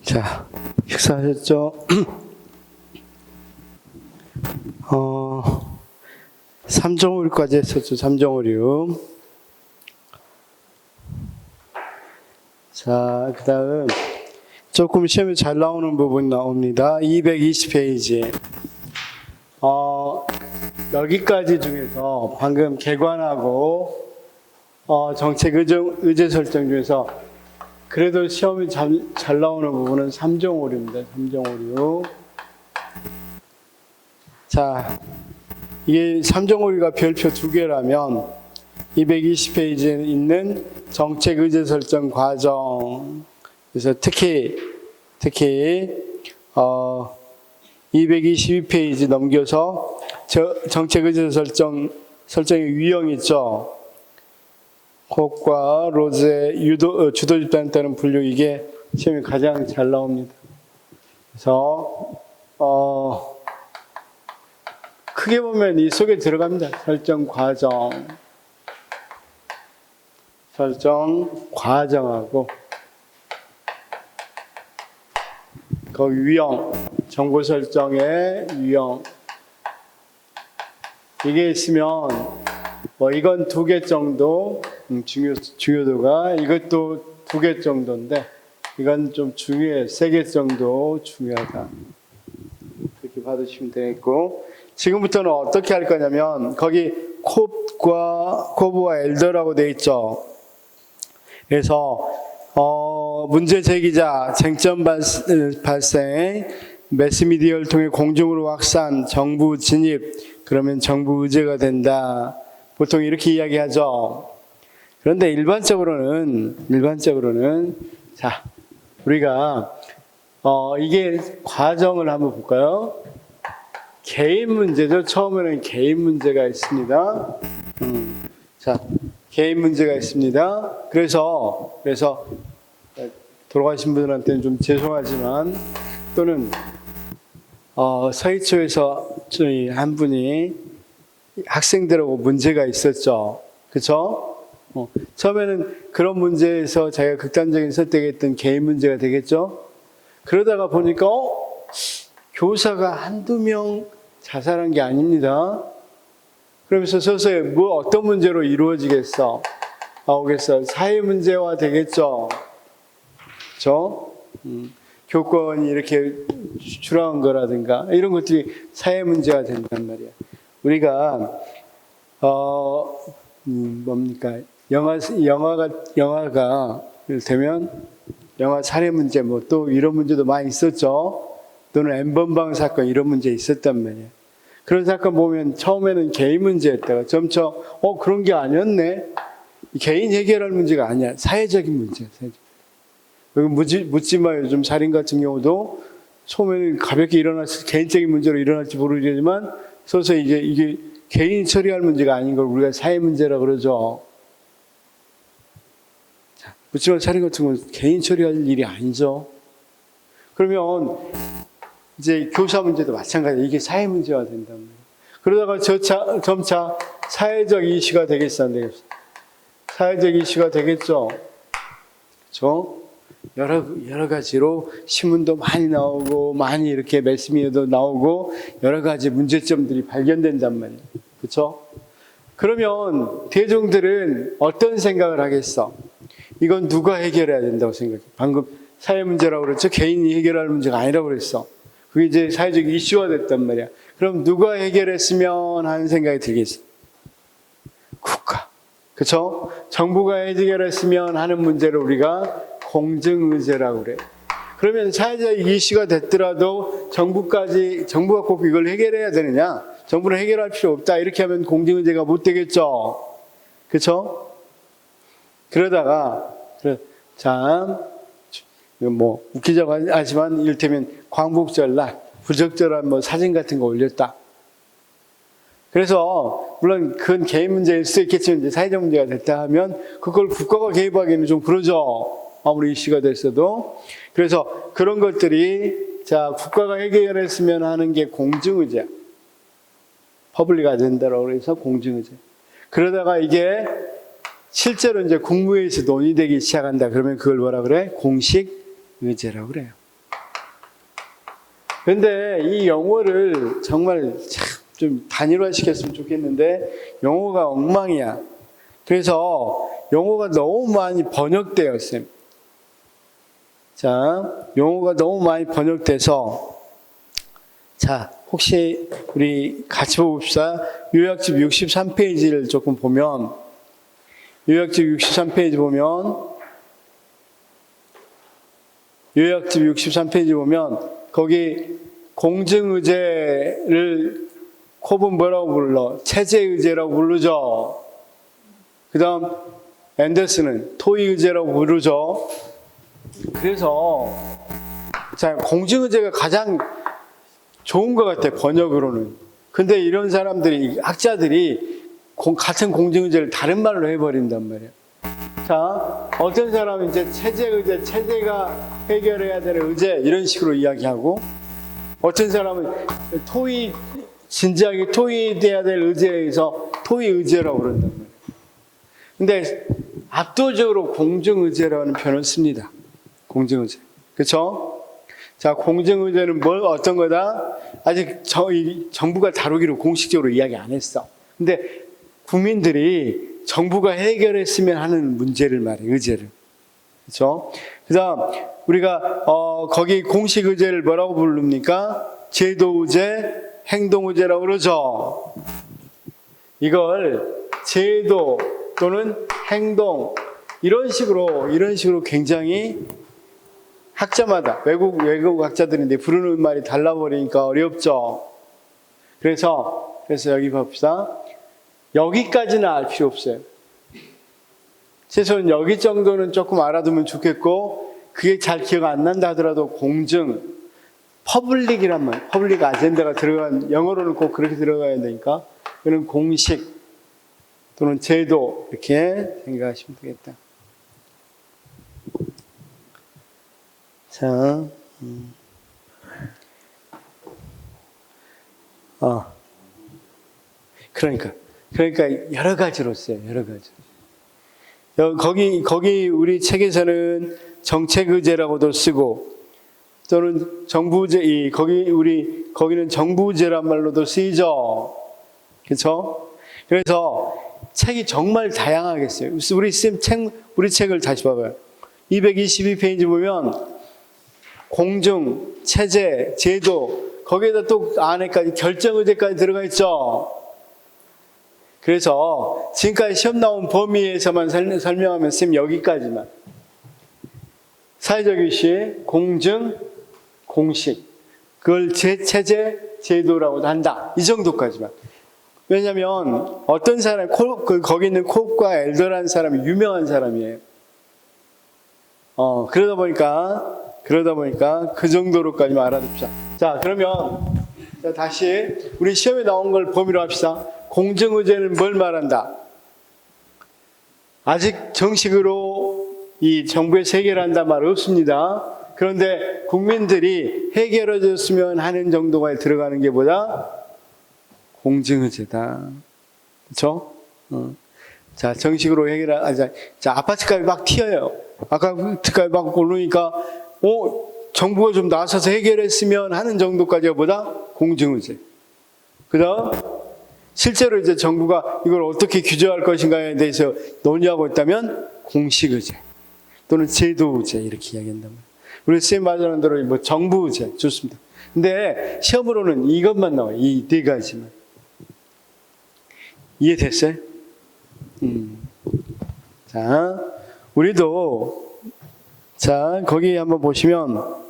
자, 식사하셨죠? 3정오류까지 했었죠. 3정오류. 자, 그 다음 조금 시험에 잘 나오는 부분 나옵니다. 220페이지. 여기까지 중에서 방금 개관하고 정책 의제 설정 중에서 그래도 시험이 잘 나오는 부분은 3정오류입니다. 3정오류. 자, 이게 3정오류가 별표 2개라면 220페이지에 있는 정책 의제 설정 과정. 그래서 특히 222페이지 넘겨서 정책 의제 설정의 유형 있죠. 콕과 로즈의 주도 집단에 따른 분류, 이게 시험에 가장 잘 나옵니다. 그래서 크게 보면 이 속에 들어갑니다. 설정 과정하고 그 유형, 정보 설정의 유형, 이게 있으면 이건 2개 정도 중요도가, 이것도 2개 정도인데 이건 좀 중요해. 3개 정도 중요하다. 그렇게 받으시면 되겠고, 지금부터는 어떻게 할 거냐면 거기 코브와 엘더라고 되어 있죠. 그래서 문제 제기자, 쟁점 발생, 매스미디어를 통해 공중으로 확산, 정부 진입, 그러면 정부 의제가 된다. 보통 이렇게 이야기하죠. 그런데 일반적으로는 자, 우리가 이게 과정을 한번 볼까요? 개인 문제죠. 처음에는 개인 문제가 있습니다. 자, 개인 문제가 있습니다. 그래서 돌아가신 분들한테는 좀 죄송하지만, 또는 서희초에서 저희 한 분이 학생들하고 문제가 있었죠. 그렇죠? 처음에는 그런 문제에서 자기가 극단적인 선택을 했던 개인 문제가 되겠죠. 그러다가 보니까 교사가 한두 명 자살한 게 아닙니다. 그러면서 서서히 어떤 문제로 이루어지겠어? 나오겠어? 사회 문제화 되겠죠. 그렇죠? 교권이 이렇게 추락한 거라든가 이런 것들이 사회 문제가 된단 말이야. 우리가 뭡니까? 영화가 이를테면 영화 살해 문제, 또 이런 문제도 많이 있었죠. 또는 N번방 사건, 이런 문제 있었단 말이야. 그런 사건 보면 처음에는 개인 문제였다가 점차 그런 게 아니었네. 개인 해결할 문제가 아니야. 사회적인 문제야. 묻지 마. 요즘 살인 같은 경우도 처음에는 가볍게 개인적인 문제로 일어날지 모르겠지만 서서히 이게 개인이 처리할 문제가 아닌 걸 우리가 사회 문제라 그러죠. 묻지 마. 살인 같은 건 개인 처리할 일이 아니죠. 그러면 이제 교사 문제도 마찬가지야. 이게 사회 문제가 된단 말이에요. 그러다가 점차 사회적 이슈가 되겠어, 안 되겠어? 사회적 이슈가 되겠죠. 그렇죠? 여러 가지로 신문도 많이 나오고, 많이 이렇게 매스미디어도 나오고, 여러 가지 문제점들이 발견된단 말이에요. 그렇죠? 그러면 대중들은 어떤 생각을 하겠어? 이건 누가 해결해야 된다고 생각해? 방금 사회 문제라고 그랬죠? 개인이 해결할 문제가 아니라고 그랬어. 그게 이제 사회적 이슈가 됐단 말이야. 그럼 누가 해결했으면 하는 생각이 들겠어? 국가. 그렇죠? 정부가 해결했으면 하는 문제를 우리가 공정의제라고 그래. 그러면 사회적 이슈가 됐더라도 정부가 꼭 이걸 해결해야 되느냐? 정부는 해결할 필요 없다. 이렇게 하면 공정의제가 못 되겠죠? 그렇죠? 그러다가 웃기자고 하지만 이를테면 광복절날 부적절한 사진 같은 거 올렸다. 그래서 물론 그건 개인 문제일 수도 있겠지만 이제 사회적 문제가 됐다 하면 그걸 국가가 개입하기는 좀 그러죠. 아무리 이슈가 됐어도. 그래서 그런 것들이 국가가 해결했으면 하는 게 공정의제야. 퍼블릭 아젠다라고 해서 공정의제. 그러다가 이게 실제로 이제 국무회의에서 논의되기 시작한다. 그러면 그걸 뭐라 그래? 공식 의제라고 그래요. 근데 이 영어를 정말 좀 단일화 시켰으면 좋겠는데 영어가 엉망이야. 그래서 영어가 너무 많이 번역돼요, 쌤. 자, 영어가 너무 많이 번역돼서 자, 혹시 우리 같이 봅시다. 요약집 63페이지를 조금 보면 요약집 63페이지 보면 요약집 63페이지 보면 거기 공증의제를 콥은 뭐라고 불러? 체제의제라고 부르죠. 그 다음 앤더슨은 토의의제라고 부르죠. 그래서 자, 공증의제가 가장 좋은 것 같아, 번역으로는. 근데 이런 사람들이, 학자들이 같은 공증의제를 다른 말로 해버린단 말이야. 자, 어떤 사람은 이제 체제의제, 체제가 해결해야 되는 의제, 이런 식으로 이야기하고, 어떤 사람은 토의, 진지하게 토의돼야 될 의제에서 토의의제라고 그런단 말이야. 근데 압도적으로 공증의제라는 표현을 씁니다. 공증의제. 그렇죠? 자, 공증의제는 어떤 거다? 아직 정부가 다루기로 공식적으로 이야기 안 했어. 근데 국민들이 정부가 해결했으면 하는 문제를 말해, 의제를. 그렇죠? 그 다음, 우리가, 거기 공식 의제를 뭐라고 부릅니까? 제도 의제, 행동 의제라고 그러죠. 이걸 제도 또는 행동, 이런 식으로 굉장히 학자마다, 외국 학자들인데 부르는 말이 달라버리니까 어렵죠. 그래서 여기 봅시다. 여기까지는 알 필요 없어요. 최소한 여기 정도는 조금 알아두면 좋겠고, 그게 잘 기억 안 난다 하더라도 공증, 퍼블릭이란 말, 퍼블릭 아젠다가 들어간, 영어로는 꼭 그렇게 들어가야 되니까, 이런 공식 또는 제도, 이렇게 생각하시면 되겠다. 자, 그러니까 여러 가지로 써요. 여러 가지. 거기 우리 책에서는 정책의제라고도 쓰고 또는 정부제, 거기는 정부제란 말로도 쓰이죠. 그렇죠? 그래서 책이 정말 다양하게 써요. 우리 책을 다시 봐봐요. 222페이지 보면 공증, 체제, 제도, 거기에다 또 안에까지 결정의제까지 들어가 있죠. 그래서 지금까지 시험 나온 범위에서만 설명하면 쌤 여기까지만. 사회적 이슈, 공증, 공식. 그걸 체제, 제도라고도 한다. 이 정도까지만. 왜냐하면 어떤 사람, 거기 있는 콥과 엘더라는 사람이 유명한 사람이에요. 그러다 보니까 그 정도로까지만 알아둡시다. 자, 그러면 다시 우리 시험에 나온 걸 범위로 합시다. 공정의제는 뭘 말한다? 아직 정식으로 이 정부에서 해결한다 말 없습니다. 그런데 국민들이 해결해 줬으면 하는 정도가 들어가는 게 뭐다? 공정의제다. 그렇죠? 자, 정식으로 자, 아파트값이 막 튀어요. 아파트값이 막 오르니까 정부가 좀 나서서 해결했으면 하는 정도까지가 뭐다? 공정의제. 그 다음 실제로 이제 정부가 이걸 어떻게 규제할 것인가에 대해서 논의하고 있다면 공식의제 또는 제도의제 이렇게 이야기한단 말이에요. 우리 쌤 말하는 대로 뭐 정부의제 좋습니다. 근데 시험으로는 이것만 나와요. 이 네 가지만. 이해됐어요? 자, 우리도 자, 거기 한번 보시면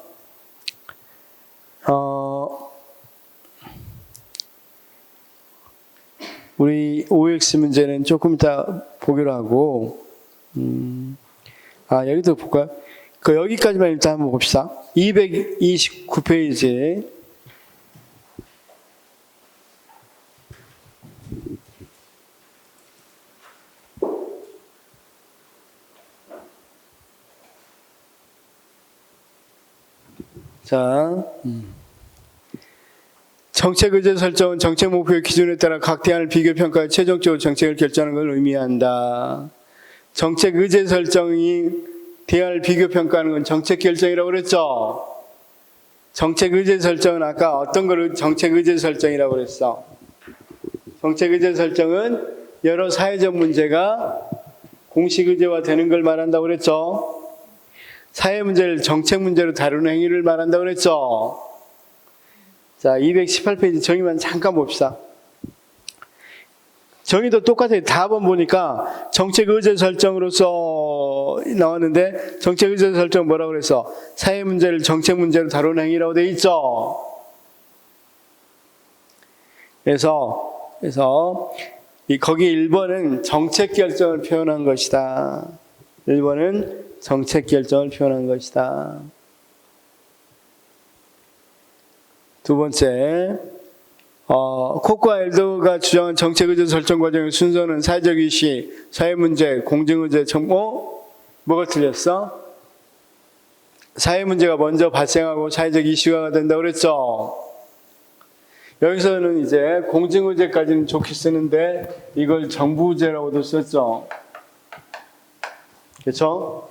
우리 OX 문제는 조금 이따 보기로 하고 여기도 볼까요? 여기까지만 일단 한번 봅시다. 229페이지 자, 정책 의제 설정은 정책 목표의 기준에 따라 각 대안을 비교 평가해 최종적으로 정책을 결정하는 걸 의미한다. 정책 의제 설정이 대안을 비교 평가하는 건 정책 결정이라고 그랬죠. 정책 의제 설정은 아까 어떤 거를 정책 의제 설정이라고 그랬어? 정책 의제 설정은 여러 사회적 문제가 공식 의제화 되는 걸 말한다고 그랬죠? 사회 문제를 정책 문제로 다루는 행위를 말한다고 그랬죠? 자, 218페이지 정의만 잠깐 봅시다. 정의도 똑같아요. 답은 보니까 정책 의제 설정으로서 나왔는데 정책 의제 설정 뭐라고 그랬어? 사회 문제를 정책 문제로 다루는 행위라고 돼 있죠. 그래서 거기 1번은 정책 결정을 표현한 것이다. 1번은 정책 결정을 표현한 것이다. 두 번째, 콕과 엘더가 주장한 정책 의제 설정 과정의 순서는 사회적 이슈, 사회 문제, 공정 의제, 뭐가 틀렸어? 사회 문제가 먼저 발생하고 사회적 이슈가 된다고 그랬죠. 여기서는 이제 공정 의제까지는 좋게 쓰는데 이걸 정부 의제라고도 썼죠. 그렇죠?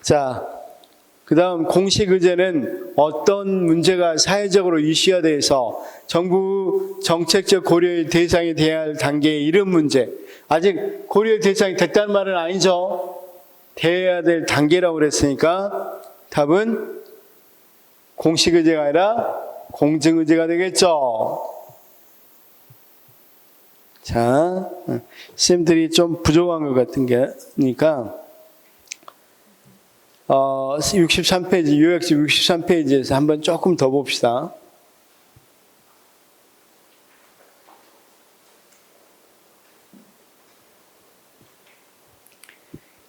자, 그 다음 공식 의제는 어떤 문제가 사회적으로 이슈화돼서 정부 정책적 고려의 대상이 돼야 할 단계에 이른 문제. 아직 고려의 대상이 됐다는 말은 아니죠. 돼야 될 단계라고 그랬으니까 답은 공식 의제가 아니라 공정 의제가 되겠죠. 자, 쌤들이 좀 부족한 것 같은 게니까 63페이지, 요약집 63페이지에서 한번 조금 더 봅시다.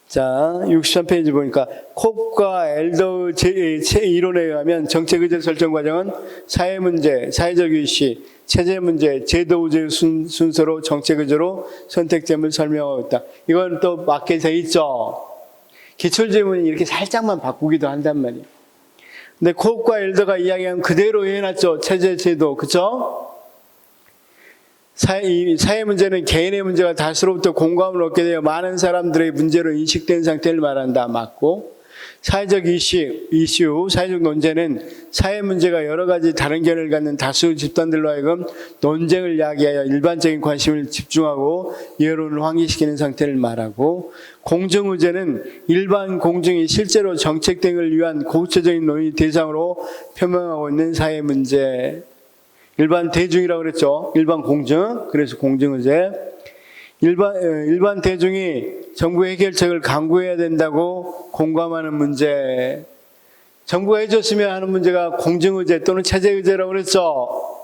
자, 63페이지 보니까 콕과 엘더의 이론에 의하면 정책 의제 설정 과정은 사회 문제, 사회적 이슈, 체제 문제, 제도 의제 순서로 정책 의제로 선택됨을 설명하고 있다. 이건 또 맞게 돼 있죠. 기출 질문이 이렇게 살짝만 바꾸기도 한단 말이에요. 근데 콕과 엘더가 이야기한 그대로 해놨죠. 체제, 제도, 그쵸? 사회 문제는 개인의 문제가 다수로부터 공감을 얻게 되어 많은 사람들의 문제로 인식된 상태를 말한다. 맞고, 사회적 이슈, 사회적 논제는 사회 문제가 여러 가지 다른 견해를 갖는 다수 집단들로 하여금 논쟁을 야기하여 일반적인 관심을 집중하고 여론을 환기시키는 상태를 말하고, 공정 의제는 일반 공정이 실제로 정책 등을 위한 구체적인 논의 대상으로 표명하고 있는 사회 문제. 일반 대중이라고 그랬죠. 일반 공정. 그래서 공정 의제. 일반 대중이 정부 해결책을 강구해야 된다고 공감하는 문제. 정부가 해줬으면 하는 문제가 공정 의제 또는 체제 의제라고 그랬죠.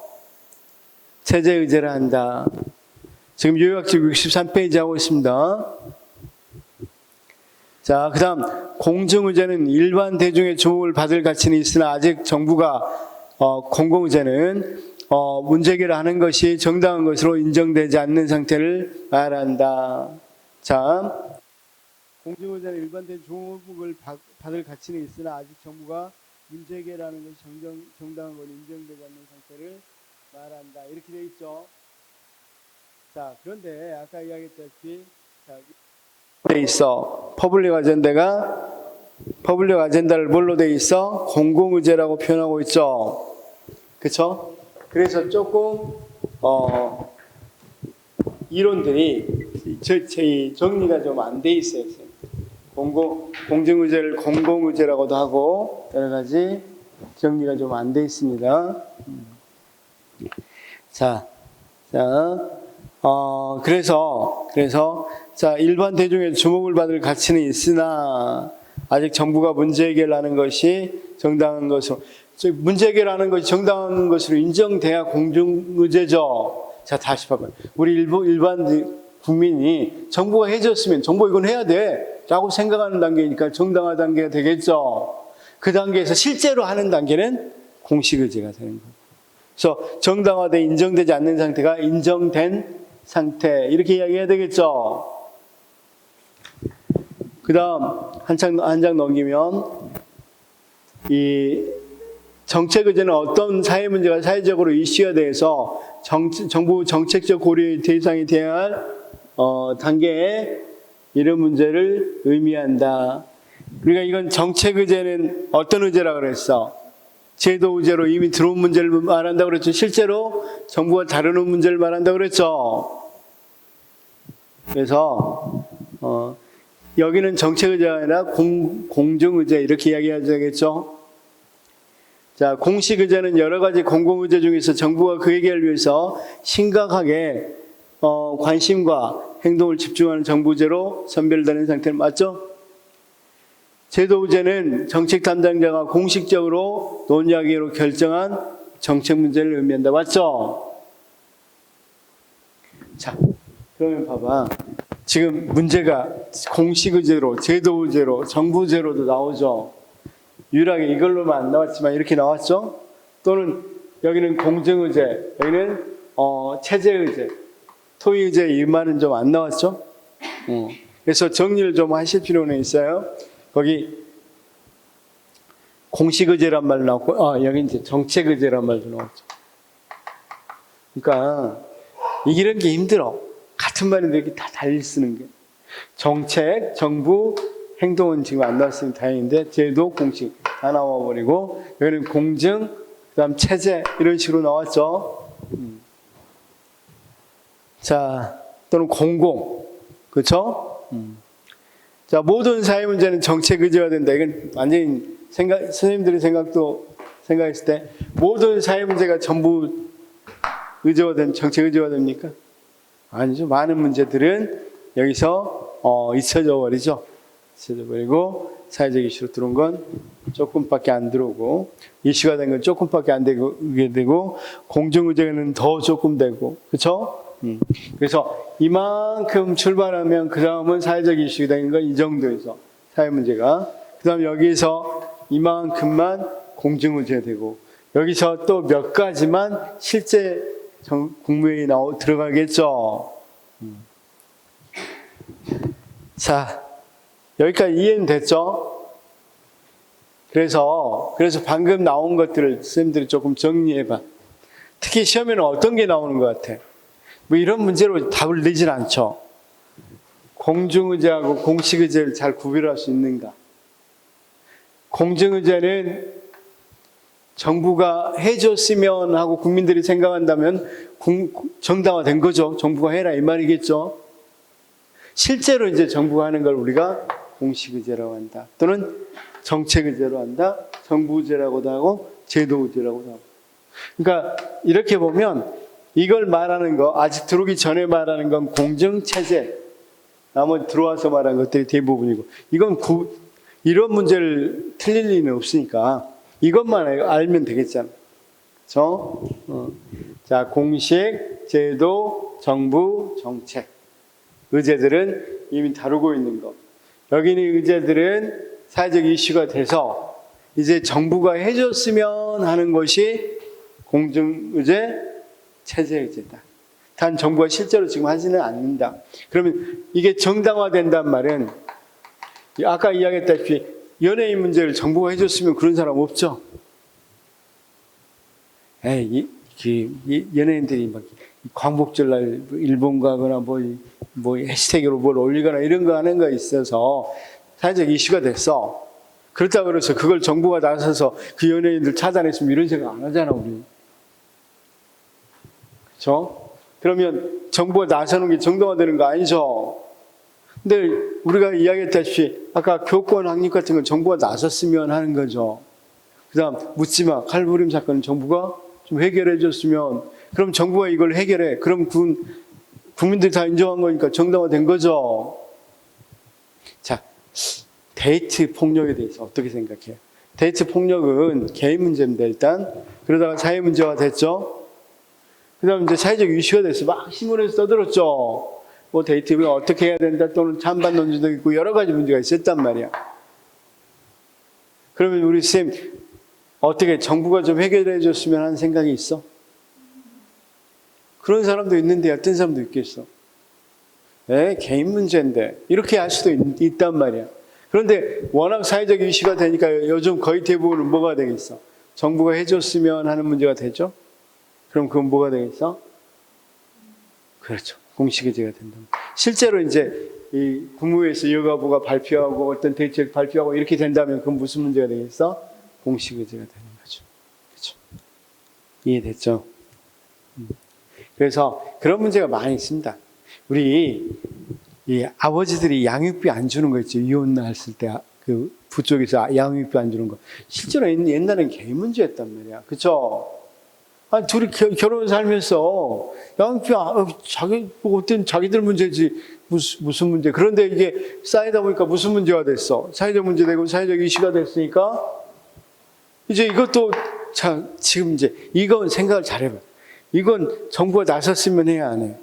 체제 의제를 한다. 지금 요약집 63페이지 하고 있습니다. 자, 그 다음 공정 의제는 일반 대중의 주목을 받을 가치는 있으나 아직 정부가 공공 의제는 문제 해결을 하는 것이 정당한 것으로 인정되지 않는 상태를 말한다. 자, 공정 의제는 일반 대중 주목을 받을 가치는 있으나 아직 정부가 문제 해결하는 것이 정당한 것으로 인정되지 않는 상태를 말한다. 이렇게 되어 있죠. 자, 그런데 아까 이야기했다시피 돼 있어. 퍼블릭 아젠다를 뭘로 돼 있어? 공공 의제라고 표현하고 있죠. 그렇죠? 그래서 조금 이론들이 정리가 좀 안 돼 있어요. 공정 의제를 공공 의제라고도 하고 여러 가지 정리가 좀 안 돼 있습니다. 그래서 자, 일반 대중의 주목을 받을 가치는 있으나 아직 정부가 문제 해결하는 것이 정당한 것으로, 문제 해결하는 것이 정당한 것으로 인정돼야 공정의제죠. 자, 다시 봐봐요. 우리 일반 국민이 정부가 해줬으면 정부 이건 해야 돼 라고 생각하는 단계니까 정당한 단계가 되겠죠. 그 단계에서 실제로 하는 단계는 공식의제가 되는 거예요. 그래서 정당화돼 인정되지 않는 상태가 인정된 상태, 이렇게 이야기해야 되겠죠. 그 다음 한 장 넘기면 이 정책 의제는 어떤 사회 문제가 사회적으로 이슈가 돼서 정부 정책적 고려의 대상이 되어야 할 단계에 이런 문제를 의미한다. 그러니까 이건 정책 의제는 어떤 의제라 그랬어? 제도 의제로 이미 들어온 문제를 말한다고 그랬죠. 실제로 정부가 다루는 문제를 말한다고 그랬죠. 그래서 여기는 정책 의제가 아니라 공정 의제 이렇게 이야기하자겠죠. 자, 공식 의제는 여러 가지 공공 의제 중에서 정부가 그 해결을 위해서 심각하게 관심과 행동을 집중하는 정부 의제로 선별되는 상태는 맞죠? 제도 의제는 정책 담당자가 공식적으로 논의하기로 결정한 정책 문제를 의미한다. 맞죠? 자, 그러면 봐봐. 지금 문제가 공식 의제로, 제도 의제로, 정부 의제로도 나오죠. 유일하게 이걸로만 안 나왔지만 이렇게 나왔죠? 또는 여기는 공정 의제, 여기는 체제 의제, 토의 의제 이 말은 좀 안 나왔죠? 그래서 정리를 좀 하실 필요는 있어요. 거기 공식 의제란 말 나왔고, 여기 이제 정책 의제란 말도 나왔죠. 그러니까 이런 게 힘들어. 같은 말인데 이렇게 다 달리 쓰는 게. 정책, 정부, 행동은 지금 안 나왔으니 다행인데, 제도, 공식 다 나와버리고, 여기는 공정, 그 다음 체제, 이런 식으로 나왔죠. 자, 또는 공공, 그렇죠? 자, 모든 사회 문제는 정책 의제가 된다. 이건 완전히 선생님들의 생각했을 때 모든 사회 문제가 전부 의제가 된 정책 의제가 됩니까? 아니죠. 많은 문제들은 여기서 잊혀져 버리죠. 잊혀져 버리고 사회적 이슈로 들어온 건 조금밖에 안 들어오고 이슈가 된 건 조금밖에 안 되고 공정 의제는 더 조금 되고 그렇죠? 그래서 이만큼 출발하면 그 다음은 사회적 이슈가 되는 건 이 정도에서 사회 문제가 그 다음 여기서 이만큼만 공정 의제가 되고 여기서 또 몇 가지만 실제 국무회의에 들어가겠죠. 자, 여기까지 이해는 됐죠? 그래서 방금 나온 것들을 선생님들이 조금 정리해봐. 특히 시험에는 어떤 게 나오는 것 같아? 뭐 이런 문제로 답을 내질 않죠. 공정의제하고 공식의제를 잘 구별할 수 있는가? 공정의제는 정부가 해줬으면 하고 국민들이 생각한다면 정당화된 거죠. 정부가 해라 이 말이겠죠. 실제로 이제 정부가 하는 걸 우리가 공식의제라고 한다. 또는 정책의제로 한다. 정부의제라고도 하고 제도의제라고도 하고. 그러니까 이렇게 보면 이걸 말하는 거 아직 들어오기 전에 말하는 건 공정체제 나머지 들어와서 말하는 것들이 대부분이고 이건 이런 문제를 틀릴 리는 없으니까 이것만 알면 되겠잖아. 그렇죠? 자, 공식, 제도, 정부, 정책 의제들은 이미 다루고 있는 것. 여기 있는 의제들은 사회적 이슈가 돼서 이제 정부가 해줬으면 하는 것이 공정의제, 체제의제다. 단 정부가 실제로 지금 하지는 않는다. 그러면 이게 정당화된단 말은 아까 이야기했다시피 연예인 문제를 정부가 해줬으면 그런 사람 없죠. 연예인들이 막 광복절날 일본 가거나 뭐 해시태그로 뭘 올리거나 이런 거 하는 거 있어서 사회적 이슈가 됐어. 그렇다고 그래서 그걸 정부가 나서서 그 연예인들 차단했으면 이런 생각 안 하잖아, 우리. 그렇죠? 그러면 정부가 나서는 게 정당화되는 거 아니죠? 근데 우리가 이야기했다시피 아까 교권 확립 같은 건 정부가 나섰으면 하는 거죠. 그 다음 묻지마 칼부림 사건은 정부가 좀 해결해 줬으면 그럼 정부가 이걸 해결해. 그럼 국민들이 다 인정한 거니까 정당화된 거죠. 자, 데이트 폭력에 대해서 어떻게 생각해요? 데이트 폭력은 개인 문제입니다, 일단. 그러다가 사회 문제가 됐죠. 그 다음 이제 사회적 이슈가 됐어. 막 신문에서 떠들었죠. 뭐 데이트가 어떻게 해야 된다 또는 찬반 논지도 있고 여러 가지 문제가 있었단 말이야. 그러면 우리 쌤 어떻게 정부가 좀 해결해 줬으면 하는 생각이 있어? 그런 사람도 있는데 어떤 사람도 있겠어? 개인 문제인데 이렇게 할 수도 있단 말이야. 그런데 워낙 사회적 이슈가 되니까 요즘 거의 대부분은 뭐가 되겠어? 정부가 해줬으면 하는 문제가 되죠? 그럼 그건 뭐가 되겠어? 그렇죠. 공식의제가 된다. 실제로 이제 이 국무회에서 여가부가 발표하고 어떤 대책 발표하고 이렇게 된다면 그건 무슨 문제가 되겠어? 공식의제가 되는 거죠. 그렇죠? 이해됐죠? 그래서 그런 문제가 많이 있습니다. 우리 이 아버지들이 양육비 안 주는 거 있죠. 이혼했을 때 그 부쪽에서 양육비 안 주는 거. 실제로 옛날엔 개인 문제였단 말이야. 그렇죠? 아니, 둘이 결혼 살면서 양육비 자기 어떤 자기들 문제지 무슨 문제. 그런데 이게 쌓이다 보니까 무슨 문제가 됐어? 사회적 문제 되고 사회적 이슈가 됐으니까 이제 이것도 참 지금 이제 이건 생각을 잘해봐. 이건 정부가 나섰으면 해야 안 해.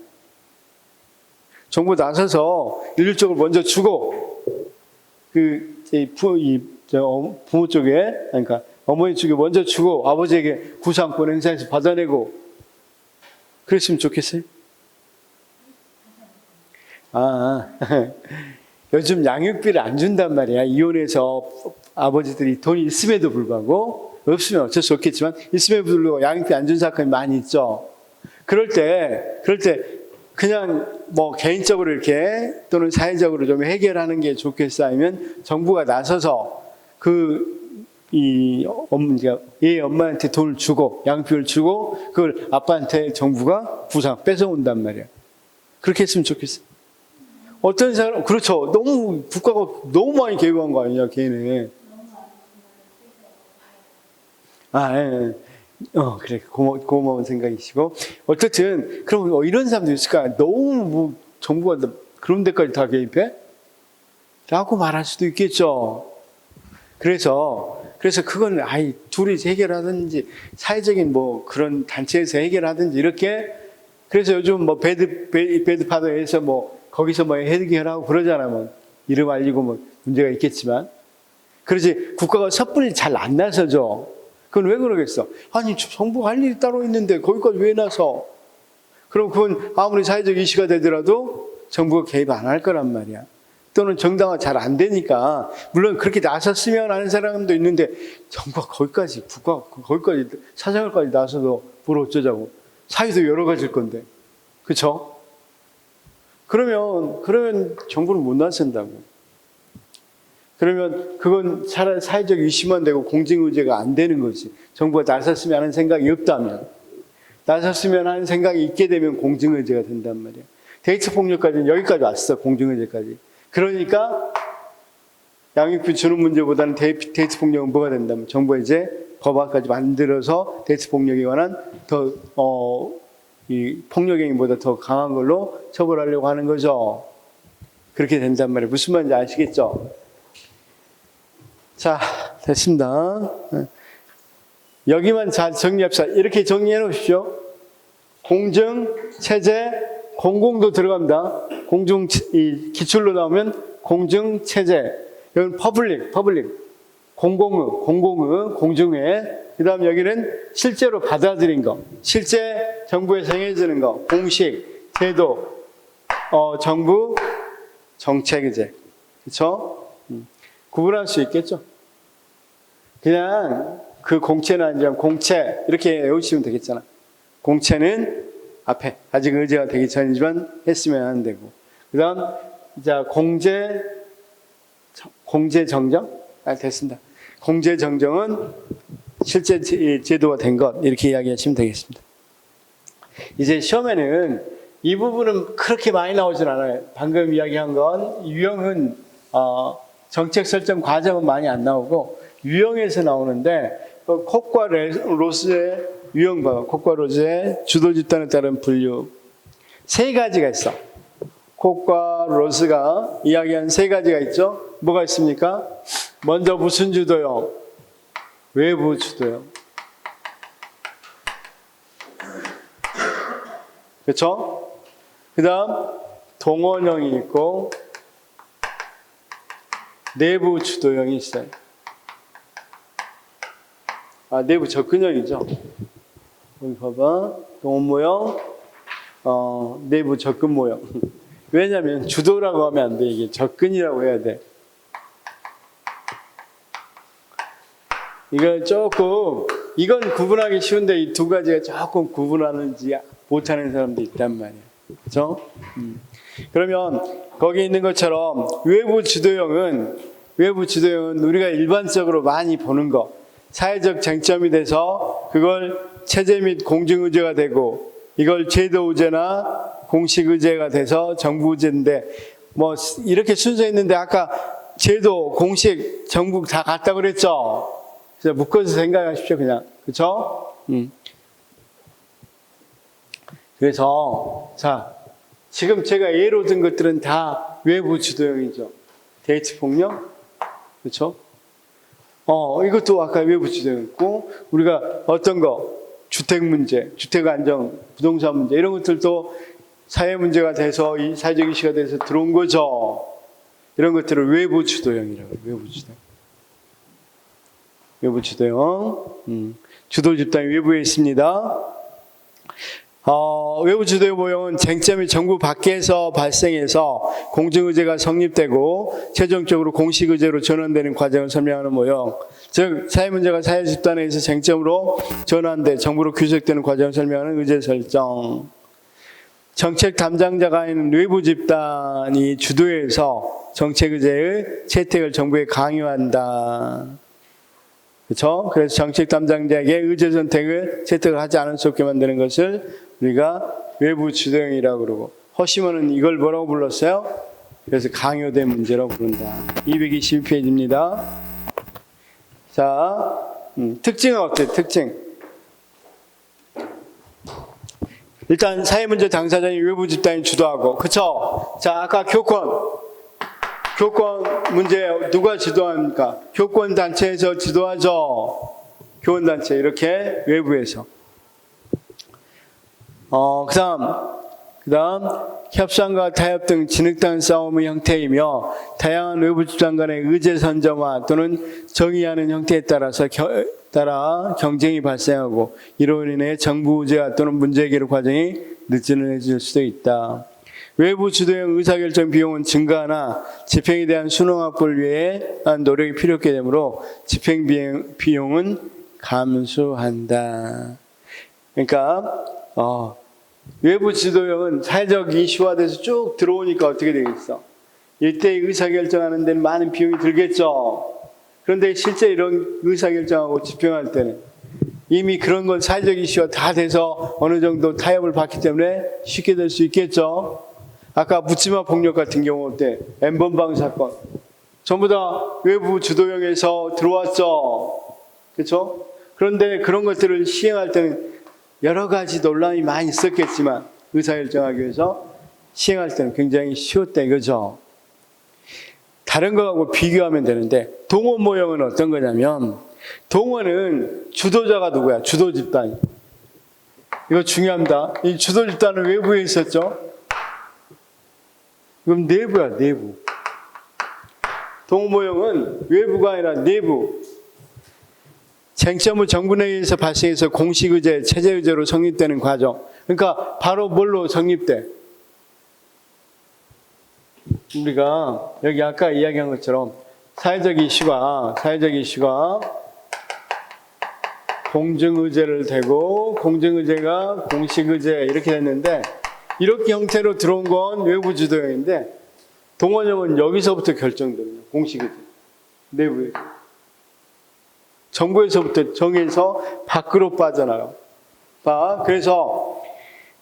정부 나서서 일률적으로 먼저 주고 부모 쪽에 그러니까 어머니 쪽에 먼저 주고 아버지에게 구상권 행사해서 받아내고 그랬으면 좋겠어요. 요즘 양육비를 안 준단 말이야. 이혼해서 아버지들이 돈이 있음에도 불구하고 없으면 어쩔 수 없겠지만 있음에도 불구하고 양육비 안 준 사건이 많이 있죠. 그럴 때 그냥 뭐 개인적으로 이렇게 또는 사회적으로 좀 해결하는 게 좋겠어 아니면 정부가 나서서 얘 엄마한테 돈을 주고 양육비를 주고 그걸 아빠한테 정부가 부상 뺏어온단 말이야. 그렇게 했으면 좋겠어. 어떤 사람 그렇죠. 너무 국가가 너무 많이 개입한 거 아니냐 걔네. 예. 그래. 고마운 생각이시고. 어쨌든, 그럼 이런 사람도 있을까? 너무 정부가 그런 데까지 다 개입해? 라고 말할 수도 있겠죠. 그래서 그건, 둘이 해결하든지, 사회적인 그런 단체에서 해결하든지, 이렇게. 그래서 요즘 배드 파더에서 거기서 해결하고 그러잖아. 이름 알리고 문제가 있겠지만. 그러지, 국가가 섣불리 잘 안 나서죠. 그건 왜 그러겠어? 아니, 정부가 할 일이 따로 있는데 거기까지 왜 나서? 그럼 그건 아무리 사회적 이슈가 되더라도 정부가 개입 안 할 거란 말이야. 또는 정당화 잘 안 되니까. 물론 그렇게 나섰으면 하는 사람도 있는데 정부가 국가가 거기까지 사생활까지 나서도 뭘 어쩌자고. 사회도 여러 가지일 건데. 그쵸? 그러면 정부는 못 나선다고. 그러면 그건 차라리 사회적 이슈만 되고 공직의제가 안 되는 거지. 정부가 나섰으면 하는 생각이 없다면. 나섰으면 하는 생각이 있게 되면 공직의제가 된단 말이야. 데이트 폭력까지는 여기까지 왔어. 공직의제까지. 그러니까 양육비 주는 문제보다는 데이트 폭력은 뭐가 된다면 정부가 이제 법안까지 만들어서 데이트 폭력에 관한 이 폭력행위보다 더 강한 걸로 처벌하려고 하는 거죠. 그렇게 된단 말이에요. 무슨 말인지 아시겠죠? 자, 됐습니다. 여기만 잘 정리합시다. 이렇게 정리해 놓으십시오. 공정, 체제, 공공도 들어갑니다. 기출로 나오면 공정, 체제. 여기는 퍼블릭, 공공의. 그 다음 여기는 실제로 받아들인 거. 실제 정부에 정해지는 거. 공식, 제도, 정부, 정책이제. 그렇죠? 구분할 수 있겠죠? 그냥 그 공채는 아니지만 공채 이렇게 외우시면 되겠잖아. 공채는 앞에 아직 의제가 되기 전이지만 했으면 안 되고. 그 다음 공제정정? 됐습니다. 공제정정은 실제 제도가 된 것 이렇게 이야기하시면 되겠습니다. 이제 시험에는 이 부분은 그렇게 많이 나오진 않아요. 방금 이야기한 건 유형은 정책 설정 과정은 많이 안 나오고 유형에서 나오는데 콕과 로스의 유형 봐. 콕과 로스의 주도 집단에 따른 분류 세 가지가 있어. 콕과 로스가 이야기한 세 가지가 있죠. 뭐가 있습니까? 먼저 무슨 주도형? 외부 주도형. 그렇죠? 그 다음 동원형이 있고 내부 주도형이 있어요. 내부 접근형이죠. 여기 봐봐. 동원 모형, 내부 접근 모형. 왜냐하면 주도라고 하면 안 돼. 이게 접근이라고 해야 돼. 이건 구분하기 쉬운데 이 두 가지가 조금 구분하는지 못하는 사람도 있단 말이에요. 그렇죠? 그러면 거기 있는 것처럼 외부 주도형은 우리가 일반적으로 많이 보는 거, 사회적 쟁점이 돼서 그걸 체제 및 공중의제가 되고, 이걸 제도의제나 공식의제가 돼서 정부의제인데, 뭐 이렇게 순서 있는데 아까 제도, 공식, 정부 다 같다 그랬죠? 그래서 묶어서 생각하십시오, 그냥. 그쵸? 그래서, 자, 지금 제가 예로 든 것들은 다 외부 주도형이죠. 데이트 폭력, 그쵸? 이것도 아까 외부 주도형이었고, 우리가 어떤 거, 주택 문제, 주택 안정, 부동산 문제, 이런 것들도 사회 문제가 돼서, 이 사회적 이슈가 돼서 들어온 거죠. 이런 것들을 외부 주도형이라고 해요. 외부 주도형. 외부 주도형. 주도 집단이 외부에 있습니다. 외부 주도의 모형은 쟁점이 정부 밖에서 발생해서 공중의제가 성립되고 최종적으로 공식의제로 전환되는 과정을 설명하는 모형. 즉 사회 문제가 사회 집단에 의해서 쟁점으로 전환돼 정부로 규정되는 과정을 설명하는 의제 설정. 정책 담당자가 있는 외부 집단이 주도해서 정책 의제의 채택을 정부에 강요한다. 그렇죠? 그래서 정책 담당자에게 의제 선택을 채택을 하지 않을 수 없게 만드는 것을 우리가 외부 주도형이라고 그러고, 허시먼은 이걸 뭐라고 불렀어요? 그래서 강요된 문제라고 부른다. 222페이지입니다. 자, 특징은 어때요? 특징. 일단 사회문제 당사자인 외부 집단이 주도하고, 그쵸? 자, 아까 교권 문제 누가 지도합니까? 교권단체에서 지도하죠. 교원단체, 이렇게 외부에서. 그 다음 협상과 타협 등 진흙탕 싸움의 형태이며 다양한 외부 집단 간의 의제 선점화 또는 정의하는 형태에 따라서 경쟁이 발생하고 이로 인해 정부 의제화 또는 문제 해결 과정이 늦어질 수도 있다. 외부 주도형 의사결정 비용은 증가하나 집행에 대한 수능 확보를 위한 노력이 필요하게 되므로 집행 비용은 감소한다. 그러니까 외부 지도형은 사회적 이슈화돼서 쭉 들어오니까 어떻게 되겠어? 이때 의사결정하는 데는 많은 비용이 들겠죠. 그런데 실제 이런 의사결정하고 집행할 때는 이미 그런 건 사회적 이슈가 다 돼서 어느 정도 타협을 받기 때문에 쉽게 될 수 있겠죠. 아까 묻지마 폭력 같은 경우 때 N번방 사건 전부 다 외부 주도형에서 들어왔죠. 그렇죠? 그런데 그런 것들을 시행할 때는 여러 가지 논란이 많이 있었겠지만 의사결정하기 위해서 시행할 때는 굉장히 쉬웠다 이거죠. 다른 거하고 비교하면 되는데 동원 모형은 어떤 거냐면 동원은 주도자가 누구야? 주도 집단. 이거 중요합니다. 이 주도 집단은 외부에 있었죠. 그럼 내부야, 내부. 동원 모형은 외부가 아니라 내부. 쟁점은 정부 내에서 발생해서 공식의제, 체제의제로 성립되는 과정. 그러니까 바로 뭘로 성립돼? 우리가 여기 아까 이야기한 것처럼 사회적 이슈가 공중의제를 대고 공중의제가 공식의제 이렇게 됐는데 이렇게 형태로 들어온 건 외부 주도형인데 동원형은 여기서부터 결정됩니다. 공식의제. 내부에. 정부에서부터 정해서 밖으로 빠져나가요. 그래서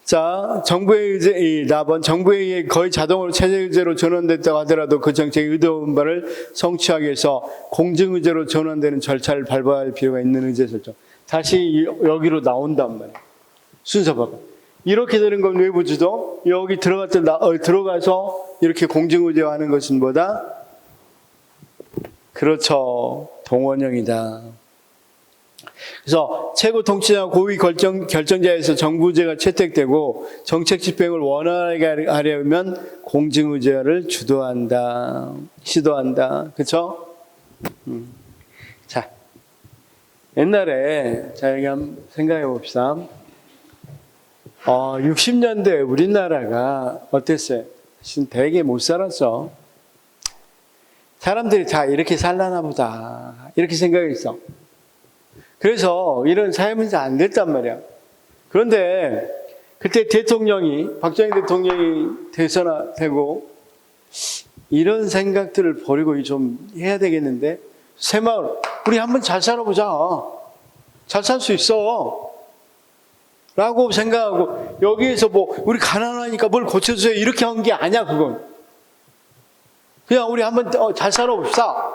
자 정부의 의제, 정부에 의해 거의 자동으로 체제 의제로 전환됐다고 하더라도 그 정책의 의도한 바를 성취하기 위해서 공증 의제로 전환되는 절차를 밟아야 할 필요가 있는 의제 설정. 다시 여기로 나온단 말이에요. 순서 봐봐. 이렇게 되는 건 외부 주도. 여기 들어가서 이렇게 공증 의제화하는 것은 뭐다? 그렇죠. 동원형이다. 그래서 최고 통치자 고위 결정자에서 정부의제가 채택되고 정책 집행을 원활하게 하려면 공증의제를 시도한다. 그렇죠? 자, 옛날에 여기 한번 생각해 봅시다. 60년대 우리나라가 어땠어요? 지금 되게 못 살았어. 사람들이 다 이렇게 살라나 보다. 이렇게 생각했어. 그래서 이런 사회문제 안 됐단 말이야. 그런데 그때 박정희 대통령이 되고 이런 생각들을 버리고 좀 해야 되겠는데, 새마을, 우리 한번 잘 살아보자. 잘 살 수 있어. 라고 생각하고, 여기에서 뭐, 우리 가난하니까 뭘 고쳐주세요. 이렇게 한 게 아니야, 그건. 그냥 우리 한번 잘 살아봅시다.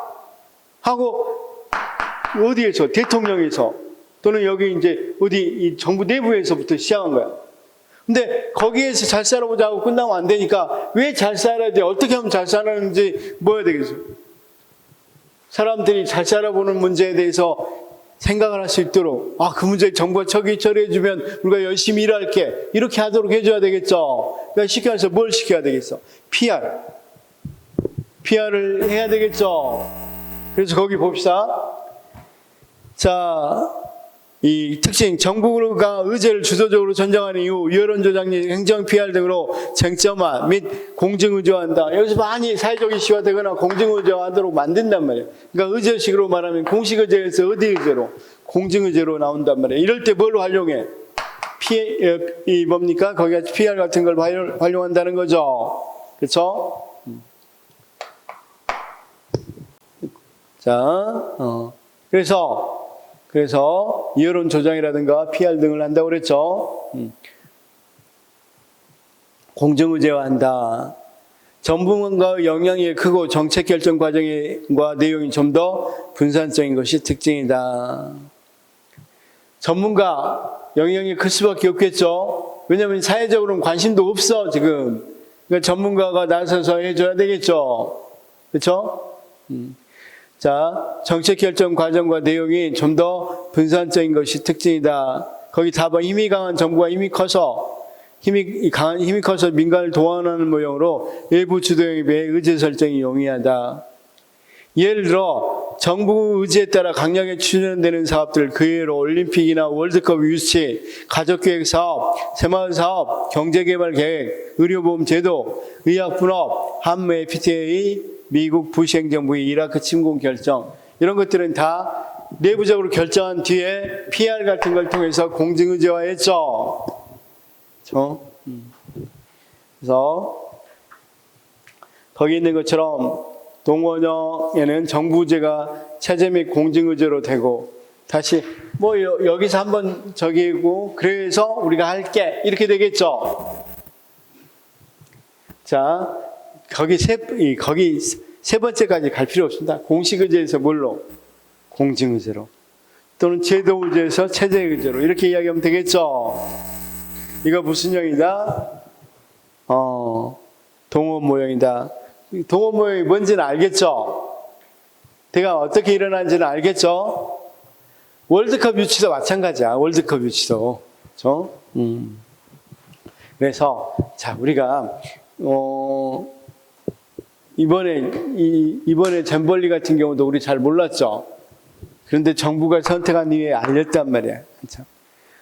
하고, 어디에서? 대통령에서, 또는 여기 이제, 어디, 이 정부 내부에서부터 시작한 거야. 근데 거기에서 잘 살아보자고 끝나면 안 되니까, 왜 잘 살아야 돼? 어떻게 하면 잘 살아는지 뭐 해야 되겠어? 사람들이 잘 살아보는 문제에 대해서 생각을 할 수 있도록, 그 문제 정부가 처리해주면 우리가 열심히 일할게. 이렇게 하도록 해줘야 되겠죠. 그러니까 쉽게 말해서 뭘 시켜야 되겠어? PR을 해야 되겠죠. 그래서 거기 봅시다. 자, 이 특징, 정부가 의제를 주도적으로 전정하는 이후 여론조작리, 행정 PR 등으로 쟁점화 및 공정의존한다. 여기서 많이 사회적 이슈가 되거나 공정의존하도록 만든단 말이에요. 그러니까 의제식으로 말하면 공식의제에서 어디 의제로? 공정의제로 나온단 말이에요. 이럴 때 뭘 활용해? 이 뭡니까? 거기가 PR 같은 걸 활용한다는 거죠. 그렇죠? 자, 그래서 여론 조장이라든가 PR 등을 한다고 그랬죠. 공정의제화한다. 정부문과의 영향이 크고 정책 결정 과정과 내용이 좀 더 분산적인 것이 특징이다. 전문가 영향이 클 수밖에 없겠죠. 왜냐하면 사회적으로는 관심도 없어 지금. 그러니까 전문가가 나서서 해줘야 되겠죠. 그렇죠? 자, 정책 결정 과정과 내용이 좀 더 분산적인 것이 특징이다. 거기 4번 힘이 강한 정부가 힘이 커서 민간을 동원하는 모형으로 일부 주도형에 비해 의제 설정이 용이하다. 예를 들어 정부 의지에 따라 강력하게 추진되는 사업들, 그 외로 올림픽이나 월드컵 유치, 가족계획 사업, 새마을 사업, 경제개발 계획, 의료보험 제도, 의학분업, 한미 FTA, 미국 부시 행정부의 이라크 침공 결정, 이런 것들은 다 내부적으로 결정한 뒤에 PR 같은 걸 통해서 공정의제화했죠. 그래서 거기 있는 것처럼 동원형에는 정부제가 체제 및 공정의제로 되고, 다시 뭐 여기서 한번 저기고 그래서 우리가 할게 이렇게 되겠죠. 자, 거기 세 번째까지 갈 필요 없습니다. 공식의제에서 뭘로? 공정의제로. 또는 제도의제에서 체제의제로. 이렇게 이야기하면 되겠죠. 이거 무슨 형이다? 동원 모형이다. 동원 모형이 뭔지는 알겠죠? 대강 어떻게 일어나는지는 알겠죠? 월드컵 유치도 마찬가지야. 월드컵 유치도. 그렇죠? 그래서 자, 우리가 이번에 잼벌리 같은 경우도 우리 잘 몰랐죠. 그런데 정부가 선택한 이후에 알렸단 말이야. 그렇죠?